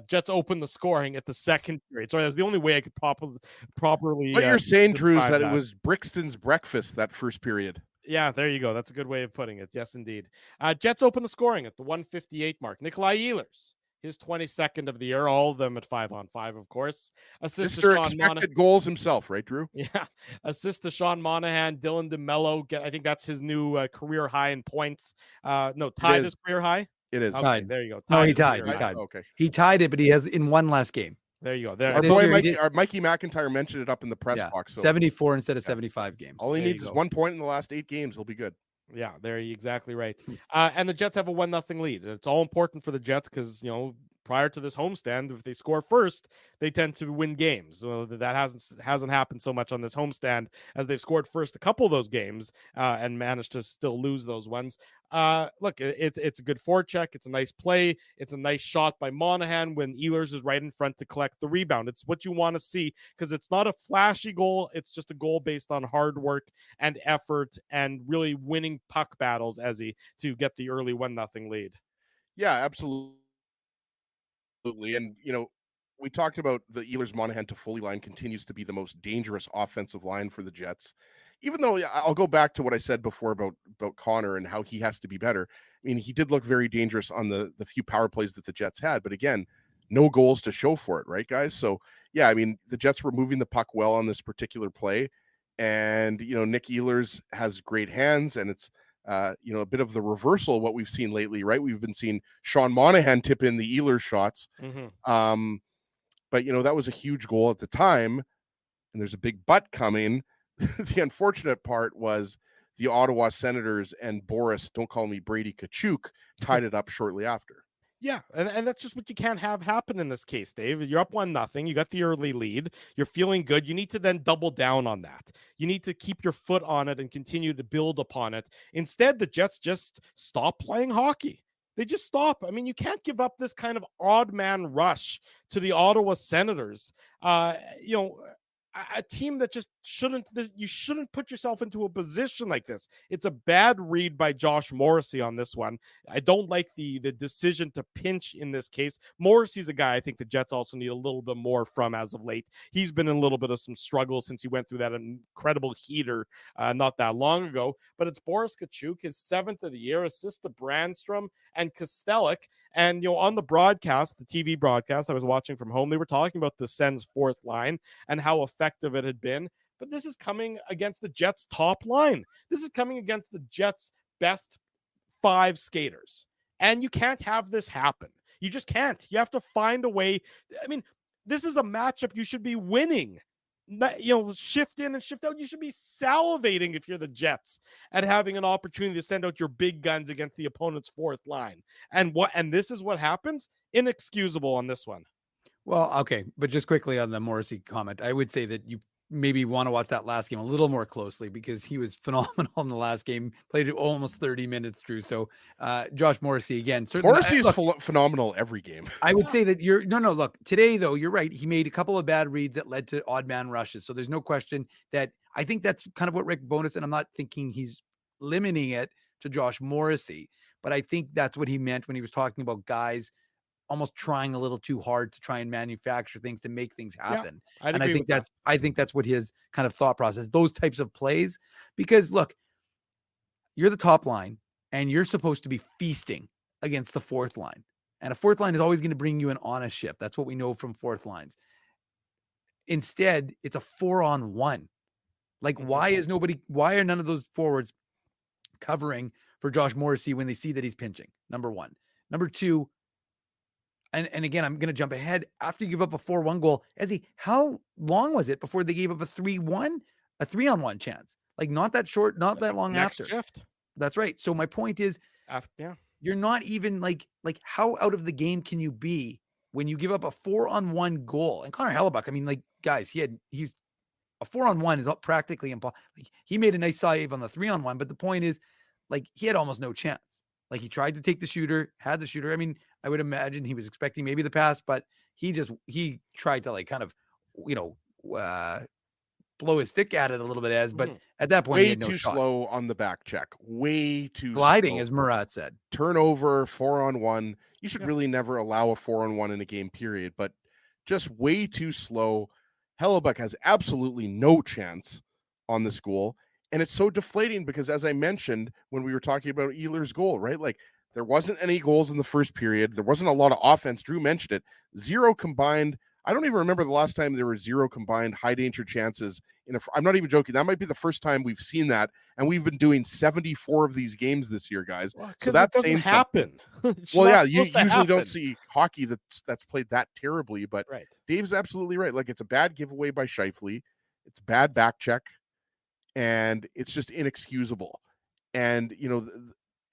Jets opened the scoring at the second period. Sorry, that's the only way I could properly. What you're saying, Drew, is that it was Brixton's breakfast that first period. Yeah, there you go. That's a good way of putting it. Yes, indeed. Jets opened the scoring at the 1:58 mark. Nikolai Ehlers, his 22nd of the year, all of them at 5-on-5, of course. Assist to Sean Monahan. Goals himself, right, Drew? Yeah. Assist to Sean Monahan, Dylan DeMello. I think that's his new career high in points. Tied his career high. It is. Okay, there you go. No, he tied. Okay. He tied it, but he has in one last game. There you go. There. Our boy Mikey McIntyre mentioned it up in the press box. So 74 instead of 75 games. All he needs is 1 point in the last 8 games. He'll be good. Yeah, there you're exactly right. And the Jets have a 1-0 lead. It's all important for the Jets because, prior to this homestand, if they score first, they tend to win games. Well, that hasn't happened so much on this homestand, as they've scored first a couple of those games and managed to still lose those ones. Look, it's a good forecheck. It's a nice play. It's a nice shot by Monahan when Ehlers is right in front to collect the rebound. It's what you want to see because it's not a flashy goal. It's just a goal based on hard work and effort and really winning puck battles to get the early 1-0 lead. Yeah, absolutely. And, we talked about the Ehlers-Monahan to Foley line continues to be the most dangerous offensive line for the Jets. Even though I'll go back to what I said before about Connor and how he has to be better. I mean, he did look very dangerous on the few power plays that the Jets had. But again, no goals to show for it, right, guys? So, yeah, I mean, the Jets were moving the puck well on this particular play. And, Nick Ehlers has great hands, and it's, a bit of the reversal of what we've seen lately, right? We've been seeing Sean Monahan tip in the Ehlers shots. Mm-hmm. But, that was a huge goal at the time, and there's a big but coming. The unfortunate part was the Ottawa Senators and Boris, don't call me Brady Tkachuk, tied it up shortly after. Yeah, and that's just what you can't have happen in this case, Dave. You're up 1-0. You got the early lead. You're feeling good. You need to then double down on that. You need to keep your foot on it and continue to build upon it. Instead, the Jets just stop playing hockey. They just stop. I mean, you can't give up this kind of odd man rush to the Ottawa Senators. A team that just shouldn't put yourself into a position like this. It's a bad read by Josh Morrissey on this one. I don't like the decision to pinch in this case. Morrissey's a guy I think the Jets also need a little bit more from as of late. He's been in a little bit of some struggle since he went through that incredible heater not that long ago. But it's Boris Tkachuk, his 7th of the year, assist to Brandstrom and Kostelic. And, on the broadcast, the TV broadcast I was watching from home, they were talking about the Sens' fourth line and how effective it had been. But this is coming against the Jets' top line. This is coming against the Jets' best 5 skaters. And you can't have this happen. You just can't. You have to find a way. I mean, this is a matchup you should be winning. shift in and shift out. You should be salivating if you're the Jets at having an opportunity to send out your big guns against the opponent's fourth line. And this is what happens. Inexcusable on this one. Well, okay, but just quickly on the Morrissey comment, I would say that you maybe want to watch that last game a little more closely because he was phenomenal in the last game. Played almost 30 minutes, Drew. So Josh Morrissey again. Morrissey is phenomenal every game. I would say that look, today though, you're right. He made a couple of bad reads that led to odd man rushes. So there's no question that I think that's kind of what Rick Bowness, and I'm not thinking he's limiting it to Josh Morrissey, but I think that's what he meant when he was talking about guys almost trying a little too hard to try and manufacture things to make things happen. Yeah, and I think that's what his kind of thought process, those types of plays, because look, you're the top line and you're supposed to be feasting against the fourth line. And a fourth line is always going to bring you an honest shift. That's what we know from fourth lines. Instead, it's a 4-on-1. Like, why are none of those forwards covering for Josh Morrissey when they see that he's pinching? Number one. Number two, and again, I'm going to jump ahead. After you give up a 4-1 goal, how long was it before they gave up a 3-on-1 chance? Like, not that short, not that long after. Shift. That's right. So my point is, you're not even like how out of the game can you be when you give up a 4-on-1 goal? And Connor Hellebuck, I mean, like, guys, he's a 4-on-1 is practically impossible. Like, he made a nice save on the 3-on-1, but the point is, like, he had almost no chance. Like, he tried to take the shooter, had the shooter. I mean, I would imagine he was expecting maybe the pass, but he tried to, like, kind of, blow his stick at it a little bit but at that point, he had no too shot. Slow on the back check. Way too gliding, slow. as Murat said. Turnover, 4-on-1. You should really never allow a 4-on-1 in a game, period, but just way too slow. Hellebuck has absolutely no chance on this goal. And it's so deflating because, as I mentioned, when we were talking about Ehlers' goal, right? Like, there wasn't any goals in the first period. There wasn't a lot of offense. Drew mentioned it. 0 combined. I don't even remember the last time there were 0 combined high danger chances. I'm not even joking. That might be the first time we've seen that. And we've been doing 74 of these games this year, guys. Well, so that's doesn't happen. Well, yeah, you usually don't see hockey that's played that terribly. But right. Dave's absolutely right. Like, it's a bad giveaway by Scheifele. It's bad back check. And it's just inexcusable. And,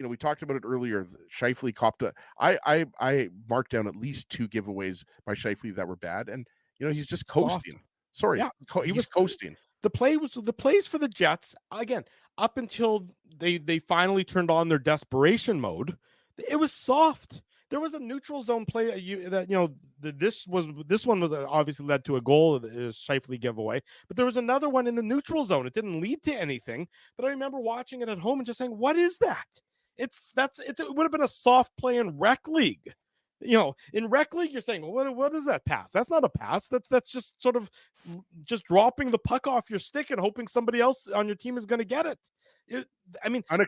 we talked about it earlier. Scheifele copped I marked down at least 2 giveaways by Scheifele that were bad. And, he's just coasting. Sorry. Yeah, he was coasting. The plays for the Jets, again, up until they finally turned on their desperation mode, it was soft. There was a neutral zone play this one was obviously led to a goal, Scheifele giveaway, but there was another one in the neutral zone. It didn't lead to anything, but I remember watching it at home and just saying, "What is that?" It would have been a soft play in rec league. In rec league, you're saying, well, what is that pass? That's not a pass. That's just sort of just dropping the puck off your stick and hoping somebody else on your team is going to get it.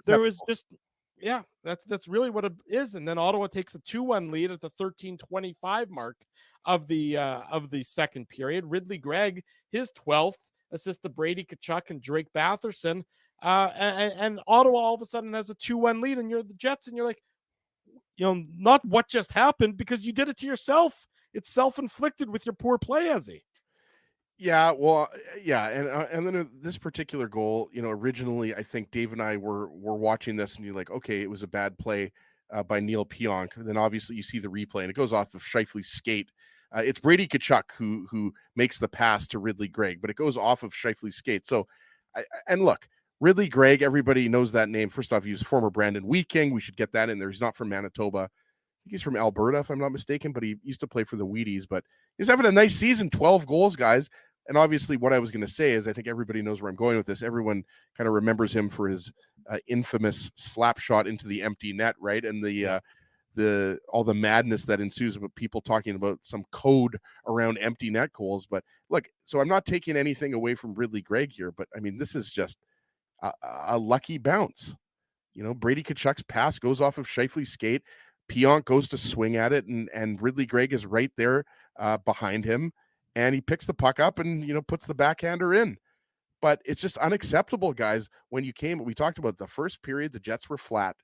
There was just. Yeah, that's really what it is. And then Ottawa takes a 2-1 lead at the 13:25 mark of the second period. Ridley Gregg, his 12th assist to Brady Tkachuk and Drake Batherson. And Ottawa all of a sudden has a 2-1 lead, and you're the Jets, and you're like, not what just happened, because you did it to yourself. It's self-inflicted with your poor play, Ezzy. Yeah, well, yeah, and then this particular goal, originally I think Dave and I were watching this, and you're like, okay, it was a bad play by Neil Pionk. Then obviously you see the replay, and it goes off of Scheifele's skate. It's Brady Tkachuk who makes the pass to Ridley Gregg, but it goes off of Scheifele's skate. So, and look, Ridley Gregg, everybody knows that name. First off, he was former Brandon Wheat King. We should get that in there. He's not from Manitoba. I think he's from Alberta, if I'm not mistaken, but he used to play for the Wheaties. But he's having a nice season, 12 goals, guys. And obviously what I was going to say is I think everybody knows where I'm going with this. Everyone kind of remembers him for his infamous slap shot into the empty net, right? And all the madness that ensues about people talking about some code around empty net goals. But look, so I'm not taking anything away from Ridley Gregg here, but I mean, this is just a lucky bounce. Brady Tkachuk's pass goes off of Scheifele's skate. Pionk goes to swing at it, and Ridley Gregg is right there behind him. And he picks the puck up and, puts the backhander in. But it's just unacceptable, guys. We talked about the first period, the Jets were flat.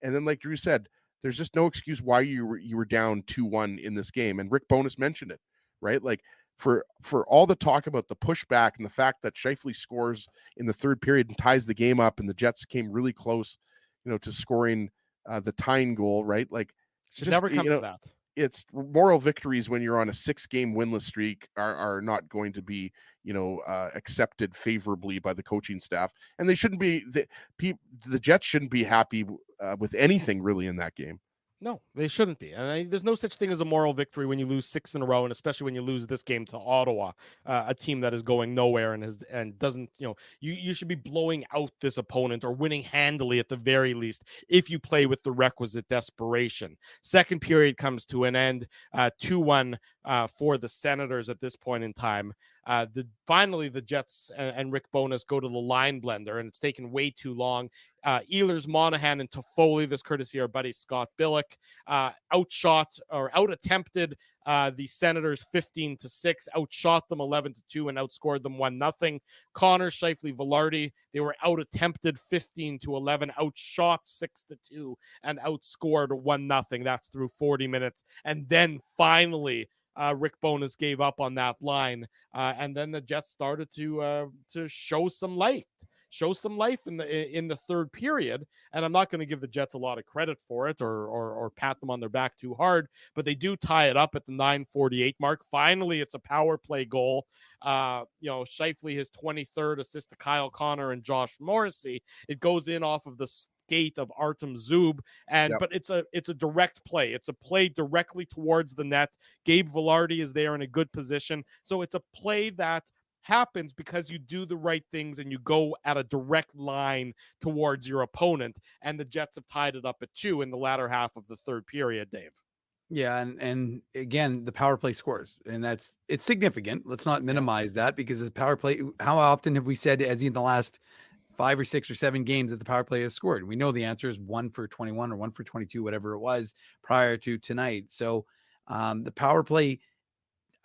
And then, like Drew said, there's just no excuse why you were down 2-1 in this game. And Rick Bowness mentioned it, right? Like, for all the talk about the pushback and the fact that Scheifele scores in the third period and ties the game up, and the Jets came really close, to scoring the tying goal, right? Like, should never come to that. It's moral victories when you're on a 6-game winless streak are not going to be, accepted favorably by the coaching staff, and they shouldn't be. The Jets shouldn't be happy with anything really in that game. No, they shouldn't be. And there's no such thing as a moral victory when you lose 6 in a row, and especially when you lose this game to Ottawa, a team that is going nowhere and doesn't, you should be blowing out this opponent or winning handily at the very least if you play with the requisite desperation. Second period comes to an end, 2-1 for the Senators at this point in time. Finally, the Jets and Rick Bowness go to the line blender, and it's taken way too long. Ehlers, Monahan, and Toffoli, this courtesy our buddy Scott Billick, out-attempted the Senators 15-6, outshot them 11-2, and outscored them 1-0. Connor, Scheifele, Velarde, they were out-attempted 15-11, outshot 6-2, and outscored 1-0. That's through 40 minutes. And then finally, Rick Bowness gave up on that line, and then the Jets started to show some life in the third period. And I'm not going to give the Jets a lot of credit for it or pat them on their back too hard, but they do tie it up at the 9:48 mark. Finally, it's a power play goal. Scheifele, his 23rd assist to Kyle Connor and Josh Morrissey. It goes in off of the skate of Artem Zub, but it's a direct play. It's a play directly towards the net. Gabe Velarde is there in a good position. So it's a play that happens because you do the right things and you go at a direct line towards your opponent. And the Jets have tied it up at 2 in the latter half of the third period, Dave. Yeah, and again, the power play scores, and it's significant. Let's not minimize that, because the power play, how often have we said, as in the last 5 or 6 or 7 games, that the power play has scored? We know the answer is 1 for 21 or 1 for 22, whatever it was prior to tonight. So the power play,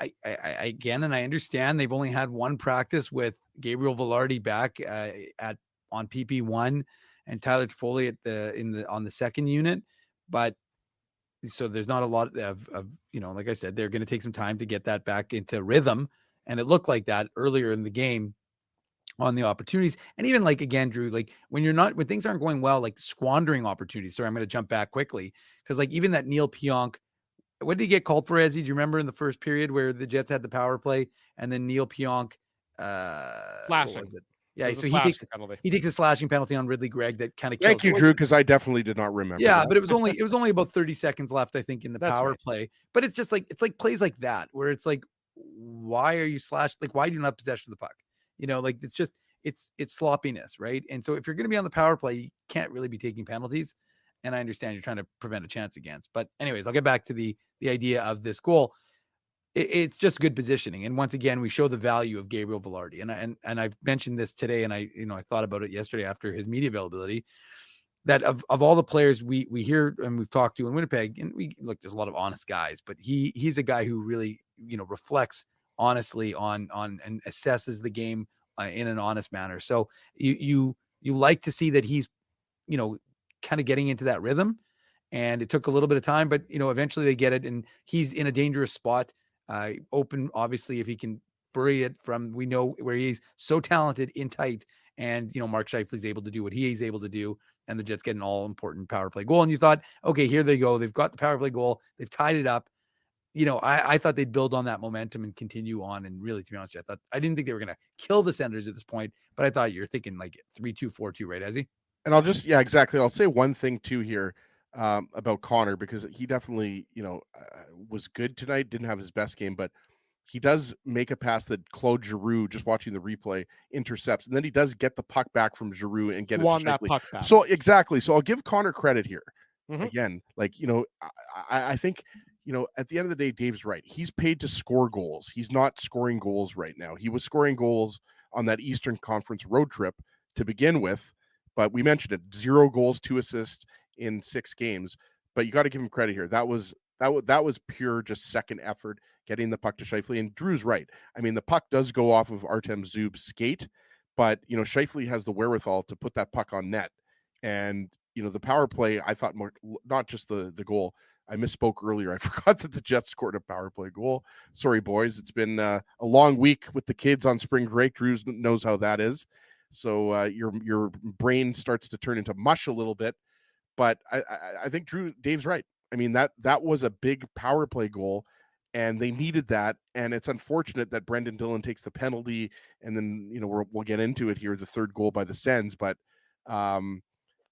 I again, and I understand they've only had one practice with Gabriel Velarde back on PP1 and Tyler Toffoli on the second unit, but so there's not a lot of like I said, they're going to take some time to get that back into rhythm, and it looked like that earlier in the game on the opportunities. And even like, again, Drew, like when things aren't going well, like squandering opportunities. Sorry, I'm going to jump back quickly, because like even that Neil Pionk, what did he get called for, Ezzy? Do you remember in the first period where the Jets had the power play and then Neil Pionk slashing? What was it? Yeah, so he takes a slashing penalty on Ridley Gregg that kind of kills. Thank you, Drew, because I definitely did not remember. Yeah, that. But it was only about 30 seconds left, I think, in the power play. But it's just like plays like that where it's like, why are you slashed? Like, why do you not have possession of the puck? Like it's just it's sloppiness, right? And so if you're going to be on the power play, you can't really be taking penalties. And I understand you're trying to prevent a chance against. But anyways, I'll get back to the idea of this goal. It's just good positioning. And once again, we show the value of Gabriel Velarde. And I've mentioned this today, and I thought about it yesterday after his media availability, that of all the players we hear and we've talked to in Winnipeg, and there's a lot of honest guys, but he's a guy who really, reflects honestly on and assesses the game in an honest manner. So you like to see that he's, kind of getting into that rhythm, and it took a little bit of time, but eventually they get it, and he's in a dangerous spot. Open, obviously, if he can bury it we know where he's so talented in tight, and Mark Scheifele's able to do what he is able to do, and the Jets get an all-important power play goal. And you thought, okay, here they go. They've got the power play goal. They've tied it up. I thought they'd build on that momentum and continue on. And really, to be honest, I didn't think they were going to kill the Senators at this point, but I thought you're thinking like 3-2, 4-2, right, Ezzy? And I'll just, yeah, exactly. I'll say one thing too here about Connor, because he definitely, was good tonight. Didn't have his best game, but he does make a pass that Claude Giroux, just watching the replay, intercepts, and then he does get the puck back from Giroux and get it to that puck back. So exactly. So I'll give Connor credit here. Mm-hmm. Again, like I think at the end of the day, Dave's right. He's paid to score goals. He's not scoring goals right now. He was scoring goals on that Eastern Conference road trip to begin with. But we mentioned it, 0 goals, 2 assists in 6 games. But you got to give him credit here. That was pure just second effort, getting the puck to Scheifele. And Drew's right. I mean, the puck does go off of Artem Zub's skate, but Scheifele has the wherewithal to put that puck on net. And the power play, I thought more, not just the goal, I misspoke earlier. I forgot that the Jets scored a power play goal. Sorry, boys. It's been a long week with the kids on spring break. Drew knows how that is. So your brain starts to turn into mush a little bit. But I think Dave's right. I mean, that was a big power play goal, and they needed that. And it's unfortunate that Brendan Dillon takes the penalty, and then we'll get into it here, the third goal by the Sens. But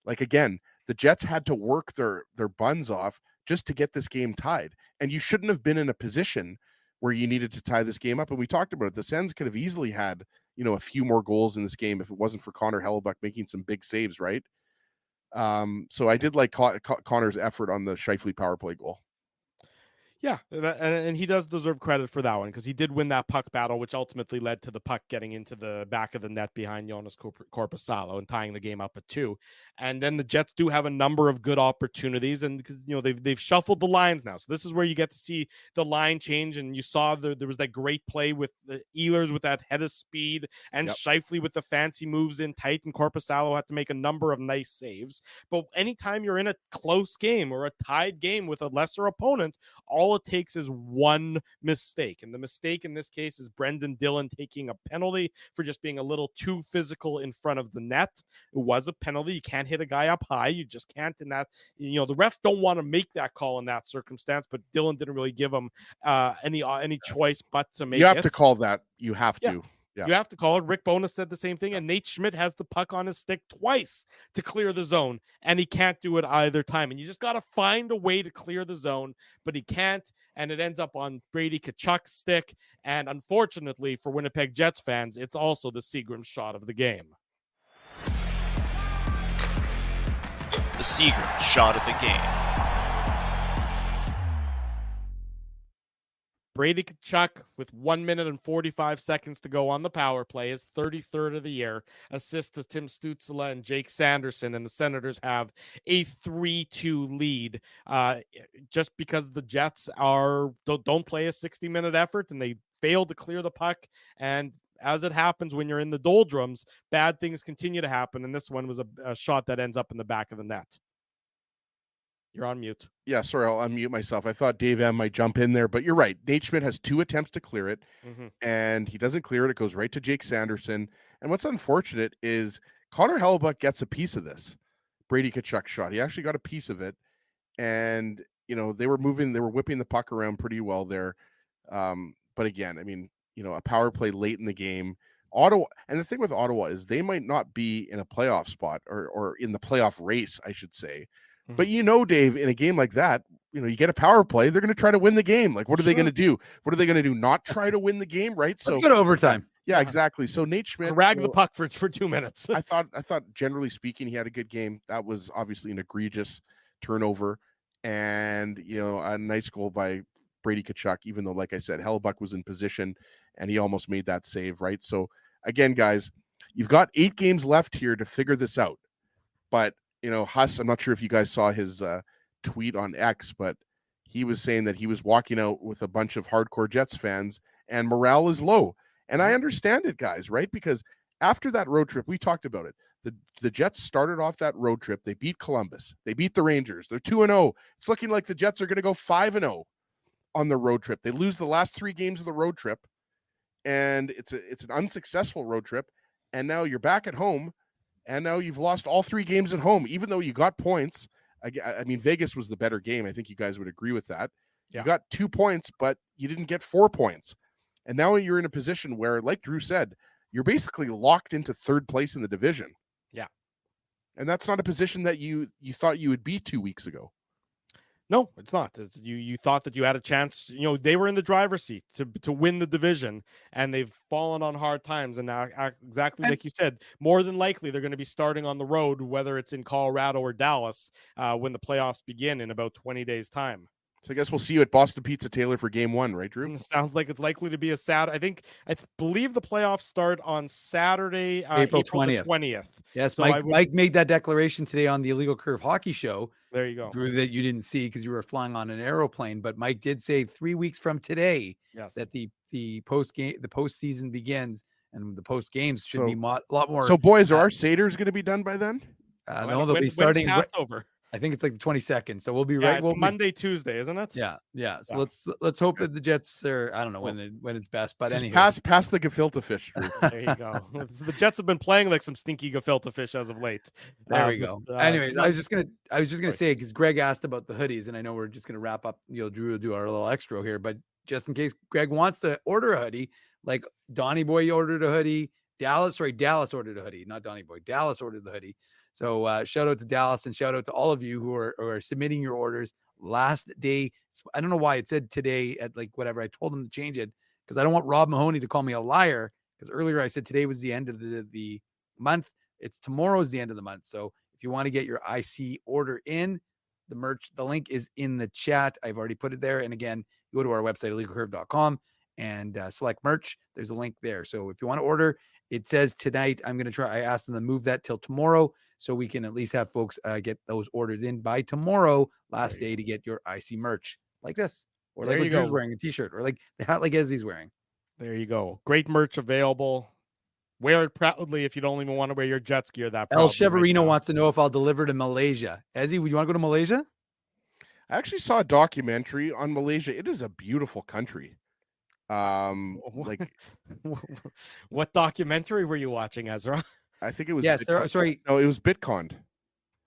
again, the Jets had to work their buns off just to get this game tied, and you shouldn't have been in a position where you needed to tie this game up. And we talked about it. The Sens could have easily had a few more goals in this game if it wasn't for Connor Hellebuck making some big saves, right? So I did like Connor's effort on the Scheifele power play goal. Yeah, and he does deserve credit for that one because he did win that puck battle, which ultimately led to the puck getting into the back of the net behind Jonas Korpisalo and tying the game up at 2. And then the Jets do have a number of good opportunities, and they've shuffled the lines now. So this is where you get to see the line change, and you saw there was that great play with the Ehlers with that head of speed, and Scheifele with the fancy moves in tight, and Korpisalo had to make a number of nice saves. But anytime you're in a close game or a tied game with a lesser opponent, all it takes is one mistake. And the mistake in this case is Brendan Dillon taking a penalty for just being a little too physical in front of the net. It was a penalty. You can't hit a guy up high. You just can't in that. The refs don't want to make that call in that circumstance, but Dillon didn't really give him any choice but to make it. You have to call that. You have to. Yeah. You have to call it. Rick Bowness said the same thing, and Nate Schmidt has the puck on his stick twice to clear the zone, and he can't do it either time. And you just got to find a way to clear the zone, but he can't, and it ends up on Brady Tkachuk's stick. And unfortunately for Winnipeg Jets fans, it's also the Seagram shot of the game. The Seagram shot of the game. Brady Tkachuk, with 1 minute and 45 seconds to go on the power play, is 33rd of the year. Assist to Tim Stützle and Jake Sanderson, and the Senators have a 3-2 lead. Just because the Jets don't play a 60-minute effort, and they fail to clear the puck, and as it happens when you're in the doldrums, bad things continue to happen, and this one was a shot that ends up in the back of the net. You're on mute. Yeah, sorry, I'll unmute myself. I thought Dave M might jump in there, but you're right. Nate Schmidt has 2 attempts to clear it, and he doesn't clear it. It goes right to Jake Sanderson. And what's unfortunate is Connor Hellebuck gets a piece of this Brady Tkachuk shot. He actually got a piece of it, and they were whipping the puck around pretty well there. But again, I mean, a power play late in the game. Ottawa, and the thing with Ottawa is they might not be in a playoff spot or in the playoff race, I should say. But Dave, in a game like that, you get a power play, they're going to try to win the game. Like, what are they going to do? What are they going to do? Not try to win the game, right? Let's go to overtime. Yeah, exactly. So Nate Schmidt drag the puck for 2 minutes. I thought generally speaking, he had a good game. That was obviously an egregious turnover, and a nice goal by Brady Tkachuk. Even though, like I said, Hellebuck was in position, and he almost made that save, right? So again, guys, you've got 8 games left here to figure this out, but. Huss, I'm not sure if you guys saw his tweet on X, but he was saying that he was walking out with a bunch of hardcore Jets fans and morale is low. And I understand it, guys, right? Because after that road trip, we talked about it. The Jets started off that road trip. They beat Columbus. They beat the Rangers. They're 2-0. It's looking like the Jets are going to go 5-0 on the road trip. They lose the last 3 games of the road trip, and it's an unsuccessful road trip. And now you're back at home. And now you've lost all 3 games at home, even though you got points. I mean, Vegas was the better game. I think you guys would agree with that. Yeah. You got 2 points, but you didn't get 4 points. And now you're in a position where, like Drew said, you're basically locked into 3rd place in the division. Yeah. And that's not a position that you thought you would be 2 weeks ago. No, it's not. You thought that you had a chance. They were in the driver's seat to win the division, and they've fallen on hard times. And now, exactly like you said, more than likely they're going to be starting on the road, whether it's in Colorado or Dallas, when the playoffs begin in about 20 days' time. So I guess we'll see you at Boston Pizza Taylor for game 1, right, Drew? Sounds like it's likely to be a Saturday. I believe the playoffs start on Saturday, April 20th. Yes, so Mike made that declaration today on the Illegal Curve Hockey Show. There you go. Drew, that you didn't see because you were flying on an aeroplane, but Mike did say 3 weeks from today that the postseason begins, and the post games should be a lot more. So, boys, are our Satyrs going to be done by then? No, they'll be starting. Passover. I think it's like the 22nd. So we'll be Yeah, right. it's We'll Monday, Tuesday, isn't it? Yeah. So Yeah. let's hope that the Jets are. I don't know when it's best, but Just anyhow, pass the gefilte fish. Drew. There you go. The Jets have been playing like some stinky gefilte fish as of late. there we go. Anyways, I was just gonna Sorry. say, because Greg asked about the hoodies, and I know we're just gonna wrap up. Drew will do our little extra here, but just in case Greg wants to order a hoodie, like Donnie Boy ordered a hoodie. Dallas ordered a hoodie, not Donnie Boy. Dallas ordered the hoodie. So shout out to Dallas and shout out to all of you who are submitting your orders. Last day, I don't know why it said today at like whatever. I told them to change it because I don't want Rob Mahoney to call me a liar, because earlier I said today was the end of the month. It's tomorrow's the end of the month. So if you want to get your IC order in, the merch, the link is in the chat. I've already put it there. And again, go to our website, illegalcurve.com, and select merch. There's a link there. So if you want to order, it says tonight. I'm going to try. I asked them to move that till tomorrow so we can at least have folks get those orders in by tomorrow, last day to get your IC merch like this, or like what Drew's wearing, a t-shirt, or like the hat like Ezzy's wearing. There you go. Great merch available. Wear it proudly if you don't even want to wear your Jets gear. That El Cheverino wants to know if I'll deliver to Malaysia. Ezzy, would you want to go to Malaysia? I actually saw a documentary on Malaysia. It is a beautiful country. Like, what documentary were you watching, Ezra? I think it was. Yes, sorry. No, it was Bitcon.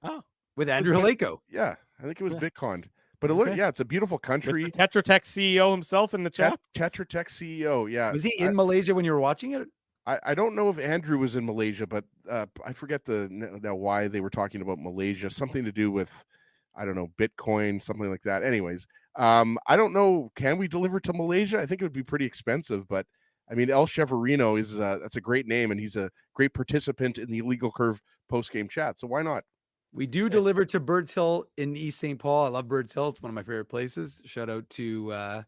Oh, with Andrew Haleko. Yeah, I think it was Bitcon. But it's a beautiful country. With the Tetra Tech CEO himself in the chat. Tetra Tech CEO, yeah. Was he in Malaysia when you were watching it? I don't know if Andrew was in Malaysia, but I forget now why they were talking about Malaysia. Something to do with, I don't know, Bitcoin, something like that. Anyways, I don't know. Can we deliver to Malaysia? I think it would be pretty expensive, but I mean, El Cheverino is that's a great name, and he's a great participant in the Illegal Curve post-game chat. So why not? We do deliver to Birds Hill in East St. Paul. I love Birds Hill. It's one of my favorite places. Shout out to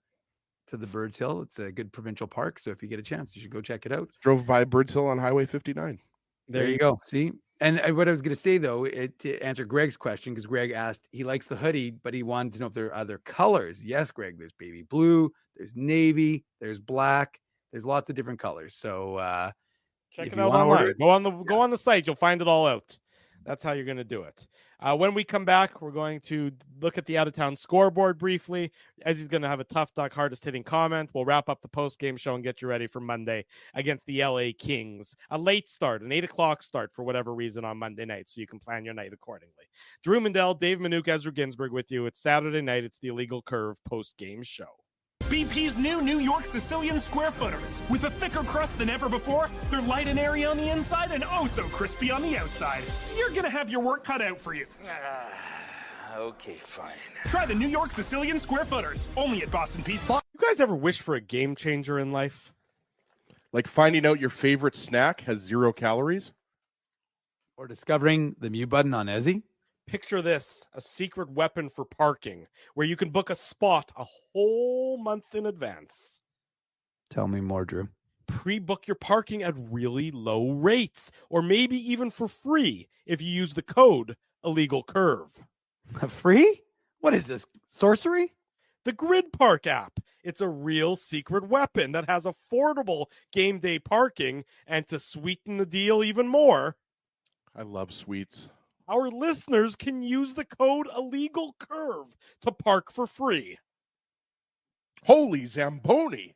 the Birds Hill. It's a good provincial park. So if you get a chance, you should go check it out. Drove by Birds Hill on Highway 59. There you go. See? And what I was going to say, though, to answer Greg's question, because Greg asked, he likes the hoodie, but he wanted to know if there are other colors. Yes, Greg, there's baby blue, there's navy, there's black, there's lots of different colors. So check it out online. Go on the site. You'll find it all out. That's how you're going to do it. When we come back, we're going to look at the out-of-town scoreboard briefly. As he's going to have a tough duck, hardest-hitting comment. We'll wrap up the post-game show and get you ready for Monday against the LA Kings. A late start, an 8 o'clock start for whatever reason on Monday night, so you can plan your night accordingly. Drew Mandel, Dave Manouk, Ezra Ginsburg with you. It's Saturday night. It's the Illegal Curve post-game show. BP's new New York Sicilian Square Footers. With a thicker crust than ever before, they're light and airy on the inside and oh so crispy on the outside. You're gonna have your work cut out for you. Okay, fine. Try the New York Sicilian Square Footers, only at Boston Pizza. You guys ever wish for a game changer in life? Like finding out your favorite snack has 0 calories? Or discovering the mute button on Ezzy? Picture this, a secret weapon for parking where you can book a spot a whole month in advance. Tell me more, Drew. Pre-book your parking at really low rates, or maybe even for free if you use the code Illegal Curve. Free? What is this, sorcery? The Grid Park app. It's a real secret weapon that has affordable game day parking, and to sweeten the deal even more, I love sweets. Our listeners can use the code Illegal Curve to park for free. Holy Zamboni.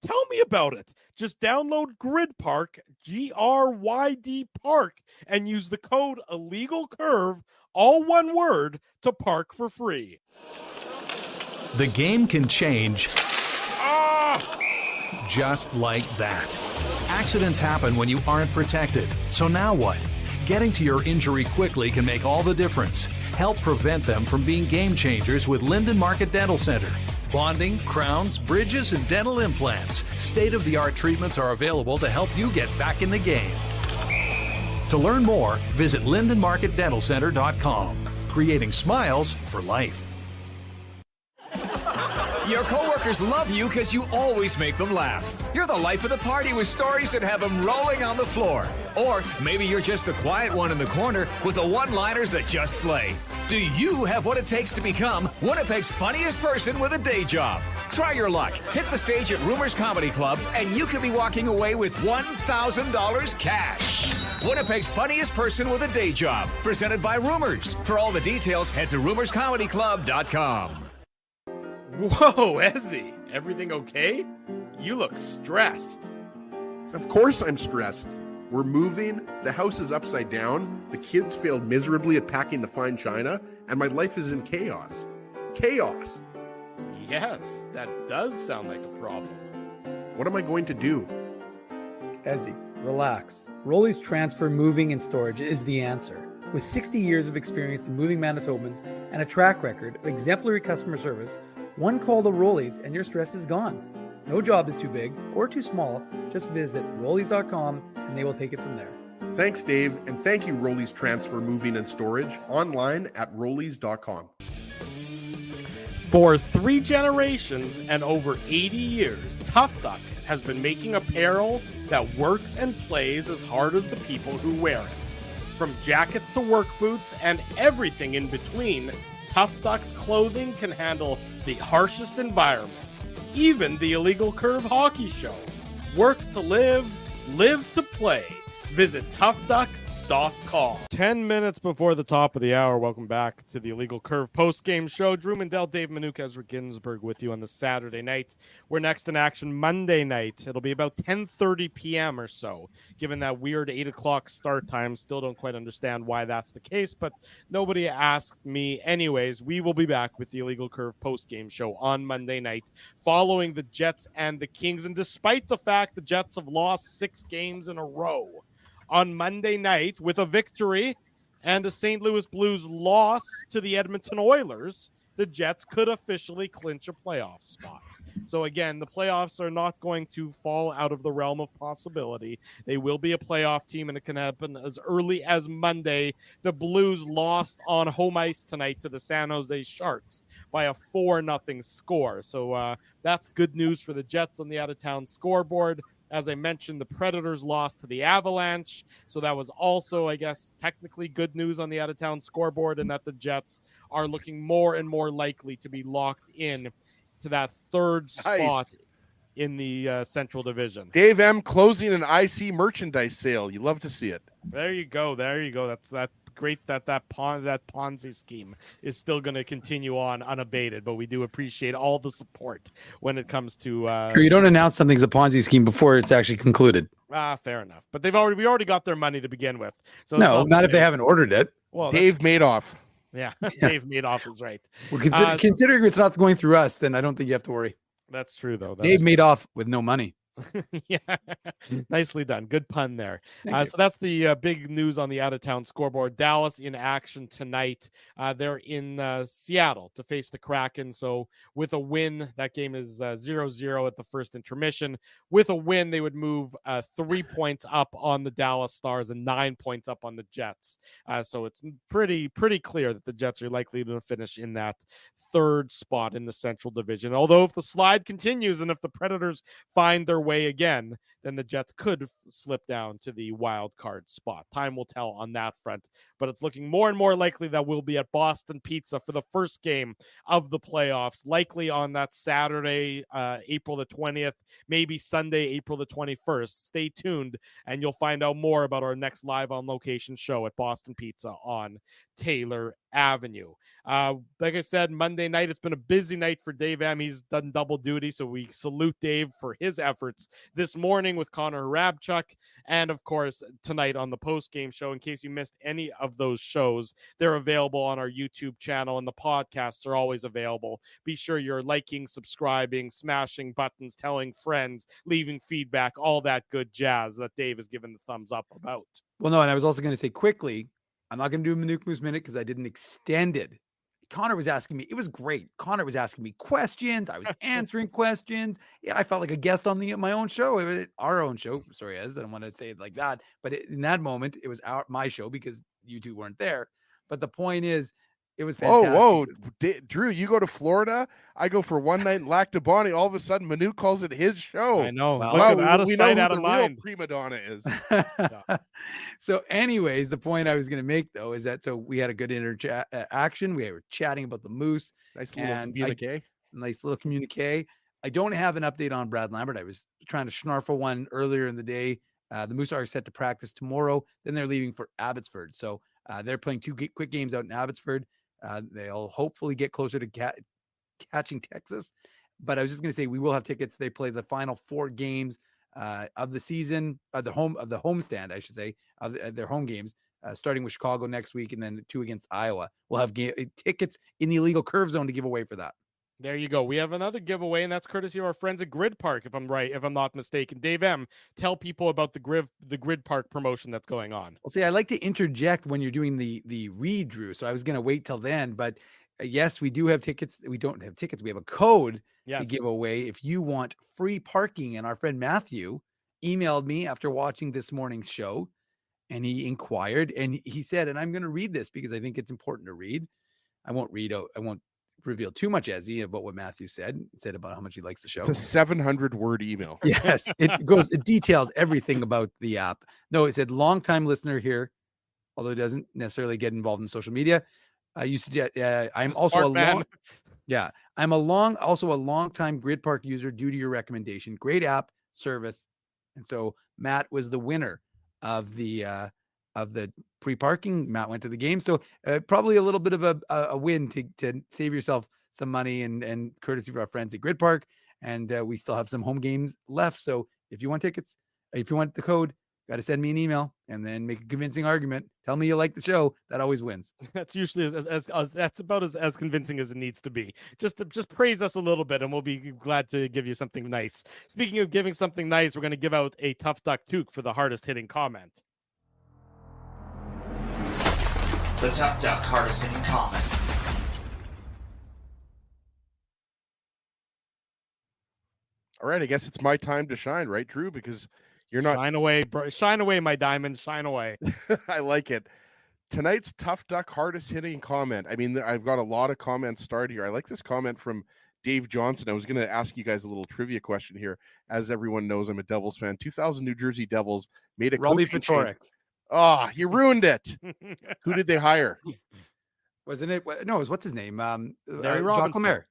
Tell me about it. Just download Grid Park, GRYD Park, and use the code Illegal Curve, all one word, to park for free. The game can change just like that. Accidents happen when you aren't protected. So now what? Getting to your injury quickly can make all the difference. Help prevent them from being game changers with Linden Market Dental Center. Bonding, crowns, bridges, and dental implants. State-of-the-art treatments are available to help you get back in the game. To learn more, visit lindenmarketdentalcenter.com. Creating smiles for life. Your coworkers love you because you always make them laugh. You're the life of the party with stories that have them rolling on the floor. Or maybe you're just the quiet one in the corner with the one-liners that just slay. Do you have what it takes to become Winnipeg's funniest person with a day job? Try your luck. Hit the stage at Rumors Comedy Club, and you could be walking away with $1,000 cash. Winnipeg's funniest person with a day job. Presented by Rumors. For all the details, head to rumorscomedyclub.com. Whoa, Ezzy, everything okay? You look stressed. Of course I'm stressed. We're moving, the house is upside down, the kids failed miserably at packing the fine china, and my life is in chaos. Chaos! Yes, that does sound like a problem. What am I going to do? Ezzy, relax. Rolly's Transfer Moving and Storage is the answer. With 60 years of experience in moving Manitobans and a track record of exemplary customer service, one call to Rolly's and your stress is gone. No job is too big or too small. Just visit Rollies.com and they will take it from there. Thanks, Dave, and thank you, Rollies Transfer Moving and Storage, online at Rollies.com. For 3 generations and over 80 years, Tough Duck has been making apparel that works and plays as hard as the people who wear it. From jackets to work boots and everything in between, Tough Duck's clothing can handle the harshest environments, even the illegal curve hockey show. Work to live, live to play. Visit toughduck.com. 10 minutes before the top of the hour, welcome back to the Illegal Curve post-game show. Drew Mandel, Dave Minuk, Ezra Ginsburg with you on the Saturday night. We're next in action Monday night. It'll be about 10:30 p.m. or so, given that weird 8 o'clock start time. Still don't quite understand why that's the case, but nobody asked me anyways. We will be back with the Illegal Curve post-game show on Monday night, following the Jets and the Kings. And despite the fact the Jets have lost 6 games in a row, on Monday night, with a victory and the St. Louis Blues loss to the Edmonton Oilers, the Jets could officially clinch a playoff spot. So again, the playoffs are not going to fall out of the realm of possibility. They will be a playoff team, and it can happen as early as Monday. The Blues lost on home ice tonight to the San Jose Sharks by a 4-0 score. So that's good news for the Jets on the out-of-town scoreboard. As I mentioned, the Predators lost to the Avalanche, so that was also, I guess, technically good news on the out-of-town scoreboard, and that the Jets are looking more and more likely to be locked in to that third spot in the Central Division. Dave M. closing an IC merchandise sale. You love to see it. There you go. That's great that Ponzi scheme is still going to continue on unabated, but we do appreciate all the support when it comes to you don't announce something's a Ponzi scheme before it's actually concluded. Fair enough, but we already got their money to begin with, so no, not if they haven't ordered it. Well, Dave Madoff. Yeah. Dave Madoff is right. Well, considering it's not going through us, then I don't think you have to worry. That's true, though. Dave Madoff with no money. Yeah, nicely done. Good pun there. So that's the big news on the out-of-town scoreboard. Dallas in action tonight. They're in Seattle to face the Kraken. So with a win, that game is 0-0 at the first intermission. With a win, they would move 3 points up on the Dallas Stars and 9 points up on the Jets. So it's pretty clear that the Jets are likely to finish in that third spot in the Central Division. Although if the slide continues and if the Predators find their way again, then the Jets could slip down to the wild card spot. Time will tell on that front, but it's looking more and more likely that we'll be at Boston Pizza for the first game of the playoffs, likely on that Saturday, April the 20th, maybe Sunday, April the 21st. Stay tuned and you'll find out more about our next live on location show at Boston Pizza on Taylor Avenue. Like I said, Monday night, it's been a busy night for Dave M. He's done double duty, so we salute Dave for his efforts this morning with Connor Rabchuk, and of course tonight on the post-game show. In case you missed any of those shows, they're available on our YouTube channel, and the podcasts are always available. Be sure you're liking, subscribing, smashing buttons, telling friends, leaving feedback, all that good jazz that Dave has given the thumbs up about. Well, no, and I was also going to say quickly, I'm not going to do a Manuk Moose Minute because I didn't extend it. Connor was asking me. It was great. Connor was asking me questions. I was answering questions. Yeah, I felt like a guest on my own show, our own show. Sorry, Ez, I don't want to say it like that. But in that moment, it was my show because you two weren't there. But the point is, it was fantastic. Whoa. Drew, you go to Florida. I go for one night in Lac du Bonnet. All of a sudden, Manu calls it his show. I know. Wow, out of sight, out of Real mind. prima donna is. So anyways, the point I was going to make, though, is that so we had a good action. We were chatting about the Moose. Nice little communique. I don't have an update on Brad Lambert. I was trying to snarfle one earlier in the day The Moose are set to practice tomorrow. Then they're leaving for Abbotsford. So they're playing 2 quick games out in Abbotsford. They'll hopefully get closer to catching Texas. But I was just going to say, we will have tickets. They play the final 4 games of the season, of the homestand, I should say, of their home games, starting with Chicago next week and then 2 against Iowa. We'll have tickets in the illegal curve zone to give away for that. There you go. We have another giveaway, and that's courtesy of our friends at Grid Park, if I'm not mistaken. Dave M., tell people about the Grid Park promotion that's going on. Well, see, I like to interject when you're doing the read, Drew. So I was going to wait till then, but yes, we do have tickets. We don't have tickets. We have a code to give away if you want free parking. And our friend Matthew emailed me after watching this morning's show, and he inquired, and he said, and I'm going to read this because I think it's important to read. I won't reveal too much, Ezzy, about what Matthew said about how much he likes the show. It's a 700-word email. Yes, it details everything about the app. No, it said longtime listener here, although it doesn't necessarily get involved in social media. I'm also I'm also a long-time Grid Park user due to your recommendation. Great app, service. And so Matt was the winner of the free parking. Matt went to the game. So probably a little bit of a win to save yourself some money and courtesy of our friends at Grid Park. And we still have some home games left. So if you want tickets, if you want the code, got to send me an email and then make a convincing argument. Tell me you like the show. That always wins. That's usually that's about as convincing as it needs to be. Just praise us a little bit, and we'll be glad to give you something nice. Speaking of giving something nice, we're going to give out a Tough Duck Toque for the hardest hitting comment. The Tough Duck hardest hitting comment. All right, I guess it's my time to shine, right, Drew? Because you're not shine away, bro. Shine away, my diamond. Shine away. I like it. Tonight's Tough Duck hardest hitting comment. I mean, I've got a lot of comments started here. I like this comment from Dave Johnson. I was going to ask you guys a little trivia question here. As everyone knows, I'm a Devils fan. 2000 New Jersey Devils made a Robbie Ftorek. Oh, you ruined it. Who did they hire? Wasn't it? No, it was what's his name? Larry Jacques Robinson. Lemaire.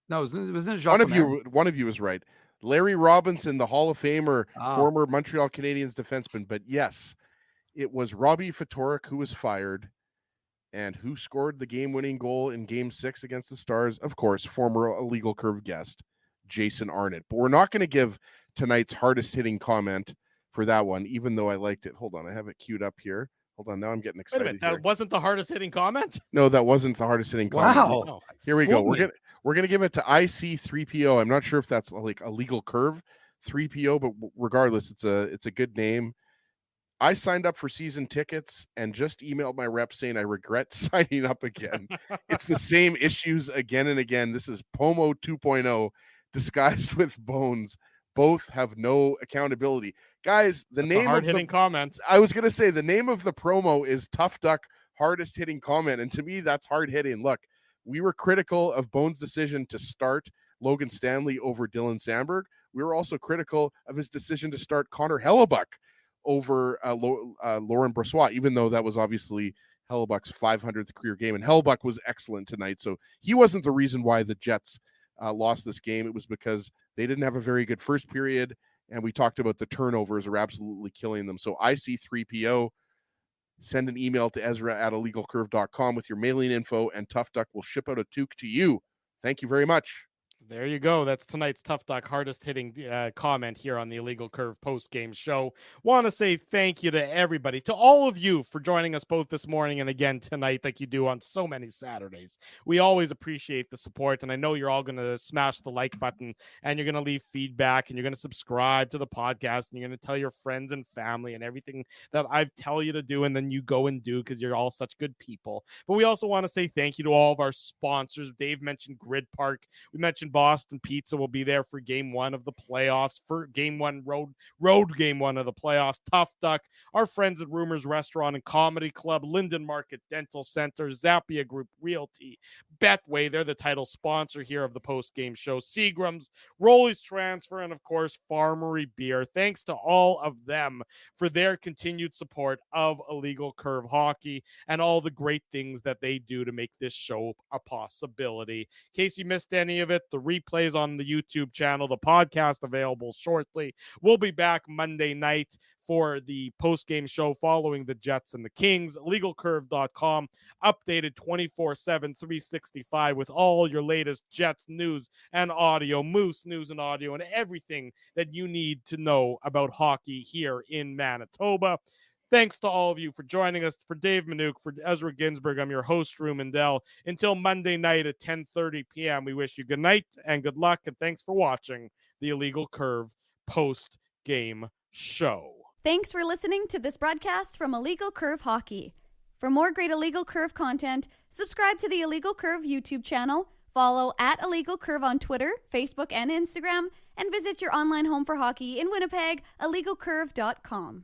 No, wasn't it Jacques Lemaire? One of you was right. Larry Robinson, the Hall of Famer, former Montreal Canadiens defenseman. But yes, it was Robbie Ftorek who was fired. And who scored the game-winning goal in Game 6 against the Stars? Of course, former Illegal Curve guest, Jason Arnott. But we're not going to give tonight's hardest-hitting comment for that one, even though I liked it. Hold on, I have it queued up here. Hold on, now I'm getting excited. Wait a minute, that wasn't the hardest-hitting comment? No, that wasn't the hardest-hitting comment. Wow. Here we go. We're gonna give it to IC3PO. I'm not sure if that's like a Legal Curve 3PO, but regardless, it's a good name. I signed up for season tickets and just emailed my rep saying I regret signing up again. It's the same issues again and again. This is Pomo 2.0 disguised with bones. Both have no accountability. Guys, that's name of the comment. I was going to say the name of the promo is Tough Duck hardest hitting comment. And to me, that's hard hitting. Look, we were critical of Bones' decision to start Logan Stanley over Dylan Sandberg. We were also critical of his decision to start Connor Hellebuck over Laurent Brossoit, even though that was obviously Hellebuck's 500th career game. And Hellebuck was excellent tonight. So he wasn't the reason why the Jets lost this game. It was because they didn't have a very good first period. And we talked about the turnovers are absolutely killing them. So IC3PO, send an email to Ezra@illegalcurve.com with your mailing info, and Tough Duck will ship out a toque to you. Thank you very much. There you go. That's tonight's Tough Duck hardest hitting comment here on the Illegal Curve post-game show. Want to say thank you to everybody, to all of you for joining us both this morning and again tonight like you do on so many Saturdays. We always appreciate the support, and I know you're all going to smash the like button, and you're going to leave feedback, and you're going to subscribe to the podcast, and you're going to tell your friends and family and everything that I tell you to do, and then you go and do because you're all such good people. But we also want to say thank you to all of our sponsors. Dave mentioned Grid Park. We mentioned Boston Pizza will be there for game 1 of the playoffs, for game 1 road game 1 of the playoffs. Tough Duck, our friends at Rumors Restaurant and Comedy Club, Linden Market Dental Center, Zappia Group Realty, Betway, they're the title sponsor here of the post-game show, Seagram's, Rolly's Transfer, and of course Farmery Beer. Thanks to all of them for their continued support of Illegal Curve Hockey and all the great things that they do to make this show a possibility. In case you missed any of it, the replays on the YouTube channel, the podcast available shortly. We'll be back Monday night for the post-game show following the Jets and the Kings. LegalCurve.com, updated 24/7, 365 with all your latest Jets news and audio, Moose news and audio, and everything that you need to know about hockey here in Manitoba. Thanks to all of you for joining us. For Dave Minuk, for Ezra Ginsburg, I'm your host, Drew Mandel. Until Monday night at 10:30 p.m., we wish you good night and good luck, and thanks for watching the Illegal Curve post-game show. Thanks for listening to this broadcast from Illegal Curve Hockey. For more great Illegal Curve content, subscribe to the Illegal Curve YouTube channel, follow at Illegal Curve on Twitter, Facebook, and Instagram, and visit your online home for hockey in Winnipeg, illegalcurve.com.